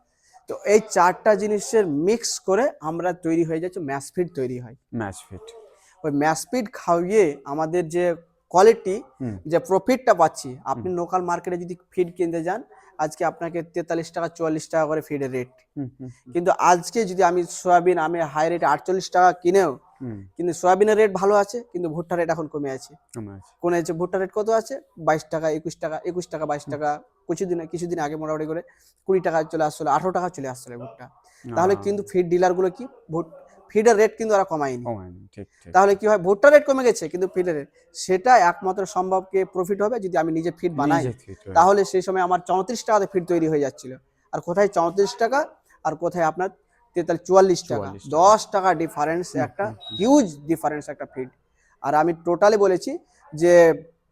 Speaker 2: তো এই 4টা জিনিসের মিক্স করে আমরা তৈরি হয়ে যাচ্ছে ম্যাশ ফিড তৈরি হয়।
Speaker 1: Mash feed.
Speaker 2: ওই ম্যাশ ফিড খাইয়ে আমাদের যে কোয়ালিটি,
Speaker 1: হুম,
Speaker 2: যে প্রফিটটা পাচ্ছি,
Speaker 1: হুম,
Speaker 2: আপনি লোকাল মার্কেটে যদি ফিড কিনতে যান, আজকে আপনাকে 43 টাকা 44 টাকা করে ফিডের রেট।
Speaker 1: হুম, হুম, হুম,
Speaker 2: কিন্তু আজকে যদি আমি সোয়াবিন আমি হাই রেট 48 টাকা কিনেও,
Speaker 1: হুম।
Speaker 2: কিন্তু সোয়াবিনের রেট ভালো আছে, কিন্তু ভুট্টার রেট এখন কমে আছে।
Speaker 1: আমার আছে।
Speaker 2: কোন আছে ভুট্টার রেট কত আছে? 22 টাকা 21 টাকা 21 টাকা 22
Speaker 1: হুম।
Speaker 2: টাকা, কিছুদিন আগে মোটামুটি করে 20 টাকা চলে আসছিল, 18 টাকা চলে আসছিল ভুট্টা।
Speaker 1: না,
Speaker 2: তাহলে কিন্তু ফিড ডিলার গুলো কি ফিডের রেট কিন্তু ওরা কমায়নি।
Speaker 1: কমায়নি। ঠিক, ঠিক।
Speaker 2: তাহলে কি হয়, ভুট্টার রেট কমে গেছে কিন্তু ফিডের রেট, সেটা একমাত্র সম্ভব কে প্রফিট হবে যদি আমি নিজে ফিড বানাই।
Speaker 1: নিজে ফিট হয়ে।
Speaker 2: তাহলে সেই সময় আমার 34 টাকাতে ফিড তৈরি হয়ে যাচ্ছিল, আর কোথায় 34 টাকা আর কোথায় আপনার 44 টাকা,
Speaker 1: 44 টাকা।
Speaker 2: 10 টাকা ডিফারেন্স,
Speaker 1: হুম,
Speaker 2: একটা
Speaker 1: হুম, হুম।
Speaker 2: হিউজ ডিফারেন্স একটা ফিড। আর আমি টোটালি বলেছি যে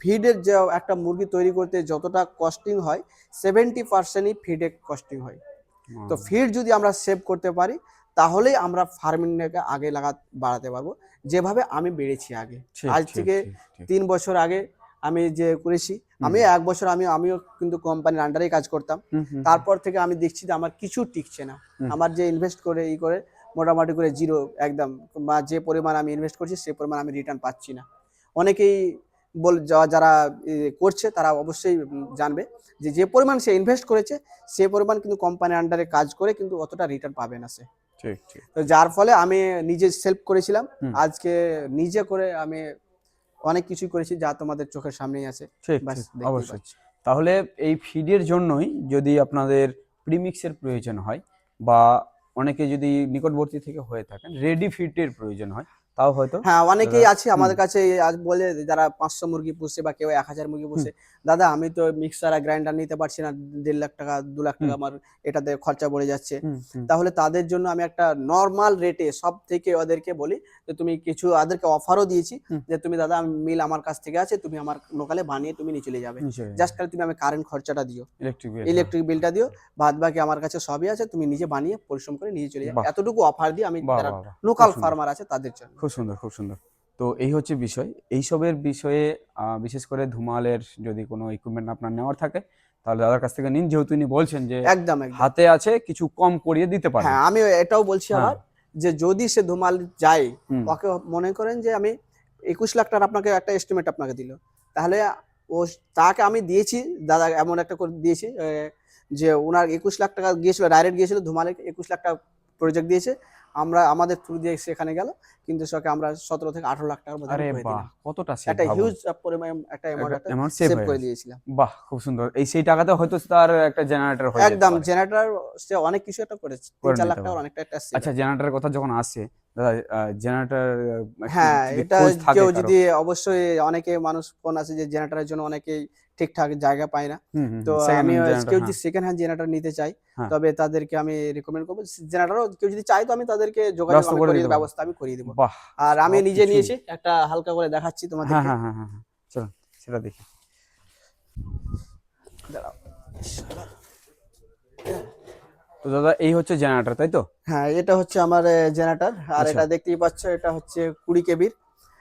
Speaker 2: ফিডের যে একটা মুরগি তৈরি করতে যতটা কস্টিং হয়, 70%ই ফিডে কস্টিং হয়। তো
Speaker 1: ও,
Speaker 2: ফিড যদি আমরা সেভ করতে পারি, তাহলেই আমরা ফার্মিংটাকে আগে বাড়াতে পারবো, যেভাবে আমি বেড়েছি আগে।
Speaker 1: ঠিক,
Speaker 2: আজ
Speaker 1: ঠিক,
Speaker 2: থেকে
Speaker 1: ঠিক, ঠিক।
Speaker 2: 3 বছর আগে আমি যে করেছি,
Speaker 1: হুম,
Speaker 2: আমি 1 বছর আমিও কিন্তু কোম্পানির আন্ডারেই কাজ করতাম।
Speaker 1: হুম, হুম, হুম,
Speaker 2: তারপর থেকে আমি দেখছি যে আমার কিছু টিকছে না।
Speaker 1: হুম।
Speaker 2: আমার যে ইনভেস্ট করে করে মোটামুটি করে জিরো একদম, বা যে পরিমাণ আমি ইনভেস্ট করছি সে পরিমাণ আমি রিটার্ন পাচ্ছি না। অনেকেই যারা করছে তারা অবশ্যই জানবে যে পরিমাণ সে ইনভেস্ট করেছে সে পরিমাণ কিন্তু কোম্পানির আন্ডারে কাজ করে কিন্তু অতটা রিটার্ন পাবে না সে।
Speaker 1: ঠিক, ঠিক।
Speaker 2: তো যার ফলে আমি নিজে সেলফ করেছিলাম,
Speaker 1: হুম।
Speaker 2: আজকে নিজে করে আমি অনেক কিছুই করেছি যা তোমাদের চোখের সামনেই আছে।
Speaker 1: ঠিক,
Speaker 2: বাস
Speaker 1: ঠিক।
Speaker 2: দেখতেই
Speaker 1: অবশ্যই।
Speaker 2: পাচ্ছি।
Speaker 1: তাহলে এই ফিডের জন্যই যদি আপনাদের প্রিমিক্সের প্রয়োজন হয়, বা অনেকে যদি নিকটবর্তী থেকে হয়ে থাকেন, রেডি ফিডের প্রয়োজন হয়, তাও হয়তো
Speaker 2: হ্যাঁ,
Speaker 1: দাদা।
Speaker 2: অনেকেই আছে
Speaker 1: হুম,
Speaker 2: আমাদের কাছে আজ বলে, যারা 500 মুরগি পুষছে বা কেউ 1000 মুরগি
Speaker 1: হুম,
Speaker 2: পুষছে, দাদা আমি তো মিক্সার আর গ্রাইন্ডার নিতে পারছি না, 1.5 লাখ টাকা 2 লাখ
Speaker 1: হুম,
Speaker 2: টাকা আমার এটাতে খরচা পড়ে যাচ্ছে।
Speaker 1: হুম, হুম,
Speaker 2: তাহলে তাদের জন্য আমি একটা নরমাল রেটে সব থেকে ওদেরকে বলি যে তুমি কিছু ওদেরকে অফারও দিয়েছি,
Speaker 1: হুম।
Speaker 2: যে তুমি দাদা মিল আমার কাছ থেকে আছে, তুমি আমার লোকালে বানিয়ে তুমি নিয়ে চলে যাবে।
Speaker 1: নিচে
Speaker 2: জাস্ট খালি তুমি আমি কারেন্ট খরচাটা দিও,
Speaker 1: ইলেকট্রিক বিল। হ্যাঁ।
Speaker 2: ইলেকট্রিক বিলটা দিও, বাদ বাকি আমার কাছে সবই আছে, তুমি নিজে বানিয়ে পরিশ্রম করে নিয়ে চলে যাও।
Speaker 1: বাহ!
Speaker 2: এতটুকু অফার দিই আমি
Speaker 1: বাহ!
Speaker 2: যারা
Speaker 1: বাহ! বাহ! খুব
Speaker 2: লোকাল
Speaker 1: সুন্দর।
Speaker 2: ফার্মার আছে তাদের জন্য।
Speaker 1: খুব সুন্দর, খুব সুন্দর। তো এই হচ্ছে বিষয়। এইসবের বিষয়ে বিশেষ করে ধুমালের যদি কোনো ইকুইপমেন্ট আপনার নেওয়ার থাকে, তাহলে দাদার কাছ থেকে নিন। যেহেতু উনি বলছেন যে
Speaker 2: একদম, একদম।
Speaker 1: হাতে আছে, কিছু কম করিয়ে দিতে পারবেন।
Speaker 2: হ্যাঁ, আমি এটাও বলছি
Speaker 1: হ্যাঁ।
Speaker 2: আবার, যে যদি সে ধুমাল যায়,
Speaker 1: হুম,
Speaker 2: ওকে মনে করেন যে আমি 21 লাখ টাকার আপনাকে একটা এস্টিমেট আপনাকে দিল। তাহলে ও তাকে আমি দিয়েছি, দাদা এমন একটা করে দিয়েছি, যে উনার 21 লাখ টাকা গিয়েছিল, ডাইরেক্ট গিয়েছিল ধুমালে 21 লাখ টাকা প্রজেক্ট দিয়েছে। আমরা আমাদের থ্রু দিয়ে সেখানে গেল। কিন্তু সেকে আমরা 17 থেকে 18 লাখ টাকার মধ্যে আমি
Speaker 1: আরে
Speaker 2: করে
Speaker 1: বাহ!
Speaker 2: দিলাম।
Speaker 1: কতটা সেভ
Speaker 2: একটা
Speaker 1: ভাবুন।
Speaker 2: হিউজ পরিমাণ একটা অ্যামাউন্ট
Speaker 1: একটা
Speaker 2: একটা
Speaker 1: অ্যামাউন্ট সেভ
Speaker 2: সেভ
Speaker 1: হয়ে
Speaker 2: করে
Speaker 1: গেছে।
Speaker 2: দিয়েছিলাম।
Speaker 1: বাহ! খুব সুন্দর। সেই টাকাতে হয়তো তার একটা জেনারেটর হয়ে যেতে
Speaker 2: একদম
Speaker 1: পারে।
Speaker 2: জেনারেটর সে অনেক কিছু একটা করেছে।
Speaker 1: করে
Speaker 2: 3-4 লাখ
Speaker 1: নিতে
Speaker 2: টাকার
Speaker 1: পারে।
Speaker 2: অনেকটা একটা সেভ
Speaker 1: আচ্ছা,
Speaker 2: আছে।
Speaker 1: জেনারেটরের কথা যখন আসছে, দাদা জেনারেটর
Speaker 2: হ্যাঁ,
Speaker 1: যদি
Speaker 2: এটা
Speaker 1: খোঁজ থাকে
Speaker 2: কেউ
Speaker 1: কারো।
Speaker 2: যদি অবশ্যই অনেকে মানুষ ফোন আছে যে জেনারেটরের জন্য অনেকেই ঠিকঠাক জায়গা পায় না।
Speaker 1: হুম হুম
Speaker 2: তো
Speaker 1: সেকেন্ড
Speaker 2: আমি
Speaker 1: হ্যান্ড জেনারেটর,
Speaker 2: কেউ যদি
Speaker 1: হ্যাঁ
Speaker 2: সেকেন্ড হ্যান্ড জেনারেটর নিতে চায়,
Speaker 1: হ্যাঁ
Speaker 2: তবে তাদেরকে আমি রিকমেন্ড করব। জেনারেটরও কেউ যদি চায় তো আমি তাদেরকে যোগাযোগ
Speaker 1: ব্যবস্থা
Speaker 2: আমি
Speaker 1: করে
Speaker 2: করিয়ে
Speaker 1: দিতে পারবো।
Speaker 2: ব্যবস্থা আমি করিয়ে দেব।
Speaker 1: বাহ,
Speaker 2: আর আমি
Speaker 1: সব
Speaker 2: নিজে
Speaker 1: কিছুই।
Speaker 2: নিয়েছি, একটা হালকা করে দেখাচ্ছি
Speaker 1: হ্যাঁ
Speaker 2: তোমাদেরকে।
Speaker 1: হ্যাঁ হ্যাঁ হ্যাঁ হ্যাঁ, চলো সেটা দেখি।
Speaker 2: দাঁড়াও।
Speaker 1: তো দাদা এই হচ্ছে জেনারেটর, তাই তো?
Speaker 2: হ্যাঁ, এটা হচ্ছে আমার জেনারেটর। আর
Speaker 1: আচ্ছা।
Speaker 2: এটা দেখতেই পাচ্ছ, এটা হচ্ছে 20 কেবির।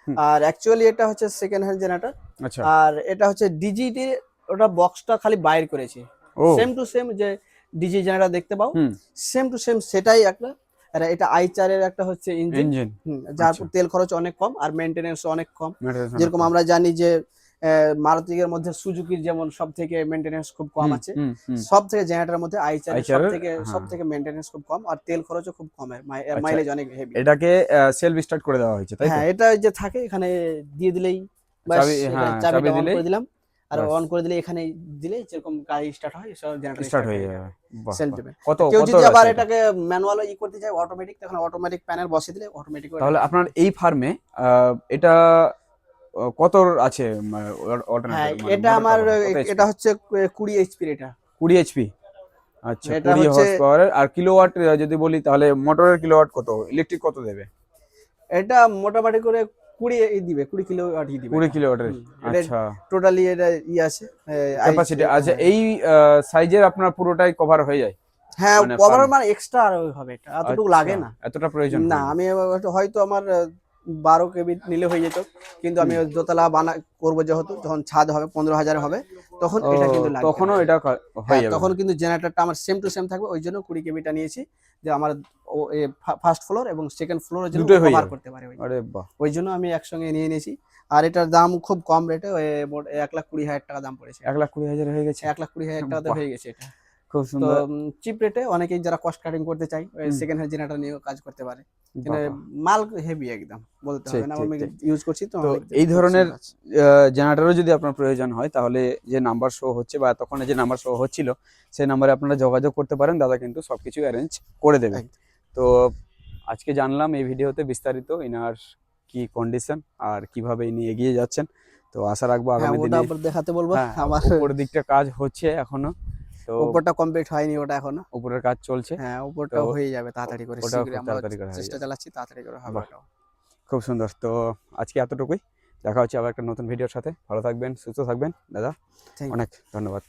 Speaker 1: হুম,
Speaker 2: আর অ্যাকচুয়ালি এটা হচ্ছে সেকেন্ড হ্যান্ড জেনারেটর।
Speaker 1: আচ্ছা।
Speaker 2: আর এটা হচ্ছে ডিজিটি, ওটা বক্সটা খালি বাইর করেছে।
Speaker 1: ও।
Speaker 2: সেম টু সেম যে ডিজি জেনারেটর দেখতে পাও,
Speaker 1: হুম।
Speaker 2: সেম টু সেম সেটাই একটা। আর এটা i4 এর একটা হচ্ছে ইঞ্জিন,
Speaker 1: ইঞ্জিন।
Speaker 2: যার
Speaker 1: আচ্ছা।
Speaker 2: তেল খরচ অনেক কম আর মেনটেনেন্স অনেক কম।
Speaker 1: ম্যাটেরিয়ালস অনেক
Speaker 2: যেরকম
Speaker 1: কম।
Speaker 2: আমরা জানি যে মারুতির মধ্যে সুজুকির যেমন সব থেকে মেনটেনেন্স খুব কম
Speaker 1: হুম
Speaker 2: আছে,
Speaker 1: হুম হুম।
Speaker 2: সব থেকে জেনারেটরের মধ্যে i4 এর
Speaker 1: আইচারের,
Speaker 2: সব
Speaker 1: হ্যাঁ।
Speaker 2: থেকে মেনটেনেন্স খুব কম আর তেল খরচও খুব কম,
Speaker 1: আচ্ছা,
Speaker 2: মাইলেজ অনেক হেভি।
Speaker 1: এটাকে সেলফ স্টার্ট করে দেওয়া হয়েছে, তাই তো?
Speaker 2: হ্যাঁ, এটা যে থাকে এখানে দিয়ে দিলেই ব্যাস,
Speaker 1: চাবি,
Speaker 2: এটা
Speaker 1: হ্যাঁ চাবি
Speaker 2: চাবিটা অন
Speaker 1: দিলেই
Speaker 2: করে দিলাম। আর
Speaker 1: ব্যাস
Speaker 2: অন করে দিলে এখানে দিলে যেরকম গাড়ি স্টার্ট হয়, সব জেনারেটর
Speaker 1: স্টার্ট
Speaker 2: স্টার্ট
Speaker 1: হয়ে
Speaker 2: হয়ে
Speaker 1: যাবে।
Speaker 2: যাবে,
Speaker 1: বাহ
Speaker 2: সেলফ
Speaker 1: বাহ।
Speaker 2: ডিপেন্ড।
Speaker 1: কত
Speaker 2: কেউ
Speaker 1: কত
Speaker 2: যদি আবার
Speaker 1: আছে এটা?
Speaker 2: এটাকে ম্যানুয়াল করতে চায় অটোমেটিক, তখন অটোমেটিক প্যানেল বসিয়ে দিলে অটোমেটিক এটা
Speaker 1: তাহলে
Speaker 2: কাজ
Speaker 1: আপনার
Speaker 2: করে।
Speaker 1: এই ফার্মে এটা কত আছে
Speaker 2: হ্যাঁ,
Speaker 1: অল্টারনেটর, মানে
Speaker 2: এটা
Speaker 1: মোটর
Speaker 2: আমার
Speaker 1: পাওয়ার কত এইচপি?
Speaker 2: এটা হচ্ছে 20 এইচপি এটা।
Speaker 1: 20 এইচপি। আচ্ছা,
Speaker 2: এটা
Speaker 1: 20
Speaker 2: হচ্ছে,
Speaker 1: হর্স পাওয়ারের। আর কিলোওয়াট যদি বলি তাহলে মোটরের কিলোওয়াট কত, ইলেকট্রিক কত দেবে?
Speaker 2: এটা মোটামুটি করে 20 দিবে, 20 কিলোওয়াট দিবে
Speaker 1: 20
Speaker 2: এটা।
Speaker 1: কিলোওয়াটের।
Speaker 2: এটা
Speaker 1: আচ্ছা,
Speaker 2: টোটালি এটা আছে
Speaker 1: ক্যাপাসিটি। আচ্ছা,
Speaker 2: হ্যাঁ।
Speaker 1: এই সাইজের আপনার পুরোটাই কভার হয়ে যায়
Speaker 2: হ্যাঁ,
Speaker 1: মানে
Speaker 2: কভার
Speaker 1: ফার্মে?
Speaker 2: মানে এক্সট্রা আর হবে, এটা এতটুকু
Speaker 1: আচ্ছা,
Speaker 2: লাগে না।
Speaker 1: এতটা প্রয়োজন
Speaker 2: না,
Speaker 1: হয় না।
Speaker 2: আমি হয়তো আমার 12 কেবি নিলে হয়ে যেত, কিন্তু আমি
Speaker 1: হুম।
Speaker 2: ওই দোতলা করবো যেহেতু, যখন ছাদ হবে 15,000 হবে, তখন
Speaker 1: ও,
Speaker 2: এটা কিন্তু লাগবে না।
Speaker 1: তখনও এটা হয়ে
Speaker 2: হ্যাঁ,
Speaker 1: যাবে,
Speaker 2: তখন
Speaker 1: হ্যাঁ।
Speaker 2: কিন্তু জেনারেটরটা আমার সেম টু সেম থাকবে, ওই জন্য 20 কেবিটা নিয়েছি, যে আমার ফার্স্ট ফ্লোর এবং সেকেন্ড ফ্লোরের জন্য
Speaker 1: দুটোই হয়ে
Speaker 2: কভার
Speaker 1: যাবে।
Speaker 2: করতে পারে ওই।
Speaker 1: আরে বাহ,
Speaker 2: ওই জন্য আমি একসঙ্গে নিয়ে নিয়েছি। আর এটার দাম খুব কম রেটে, 1,20,000 টাকা দাম পড়েছে।
Speaker 1: 1,20,000 হয়ে গেছে।
Speaker 2: 1,20,000 টাকাতে
Speaker 1: বাহ,
Speaker 2: হয়ে গেছে এটা।
Speaker 1: খুব
Speaker 2: তো
Speaker 1: সুন্দর।
Speaker 2: চিপ রেটে অনেকেই যারা কস্ট কাটিং করতে চায়,
Speaker 1: হুম।
Speaker 2: সেকেন্ড হ্যান্ড জেনারেটর নিয়েও কাজ করতে পারে। কিন্তু
Speaker 1: বাহ বাহ,
Speaker 2: মাল হেভি একদম, বলতে হবে
Speaker 1: ঠিক
Speaker 2: না,
Speaker 1: ঠিক
Speaker 2: আমি
Speaker 1: ঠিক।
Speaker 2: ইউজ করছি তো
Speaker 1: তো
Speaker 2: অনেক
Speaker 1: এই
Speaker 2: খুব
Speaker 1: ধরনের
Speaker 2: সুন্দর আছে।
Speaker 1: জেনারেটরও যদি আপনার প্রয়োজন হয় তাহলে যে নাম্বার শো হচ্ছে বা তখন যে নাম্বার শো হচ্ছিল সেই নাম্বারে আপনারা যোগাযোগ করতে পারেন, দাদা কিন্তু সবকিছু অ্যারেঞ্জ করে দেবে।
Speaker 2: একদম।
Speaker 1: তো আজকে জানলাম এই ভিডিওতে বিস্তারিত ইনার কি কন্ডিশন আর কিভাবে ইনি এগিয়ে যাচ্ছেন। তো আশা রাখবো
Speaker 2: হ্যাঁ,
Speaker 1: আগামী
Speaker 2: ওটা
Speaker 1: দিনে।
Speaker 2: আবার দেখাতে বলবো
Speaker 1: হ্যাঁ,
Speaker 2: আমার।
Speaker 1: উপর দিকটা কাজ হচ্ছে এখনো, তো
Speaker 2: উপরটা কমপ্লিট হয়নি ওটা এখনো।
Speaker 1: উপরের কাজ চলছে।
Speaker 2: হ্যাঁ,
Speaker 1: তো
Speaker 2: উপরটাও হয়ে যাবে তাড়াতাড়ি করে,
Speaker 1: ওটাও
Speaker 2: শীঘ্রই
Speaker 1: খুব
Speaker 2: আমরা
Speaker 1: তাড়াতাড়ি করা হয়ে
Speaker 2: চেষ্টা
Speaker 1: যাবে।
Speaker 2: চালাচ্ছি, তাড়াতাড়ি করে হবে
Speaker 1: বাহ,
Speaker 2: ওটাও।
Speaker 1: খুব সুন্দর। তো আজকে এতটুকুই। দেখা হচ্ছে আবার একটা নতুন ভিডিওর সাথে। ভালো থাকবেন, সুস্থ থাকবেন দাদা।
Speaker 2: Thank you.
Speaker 1: অনেক ধন্যবাদ।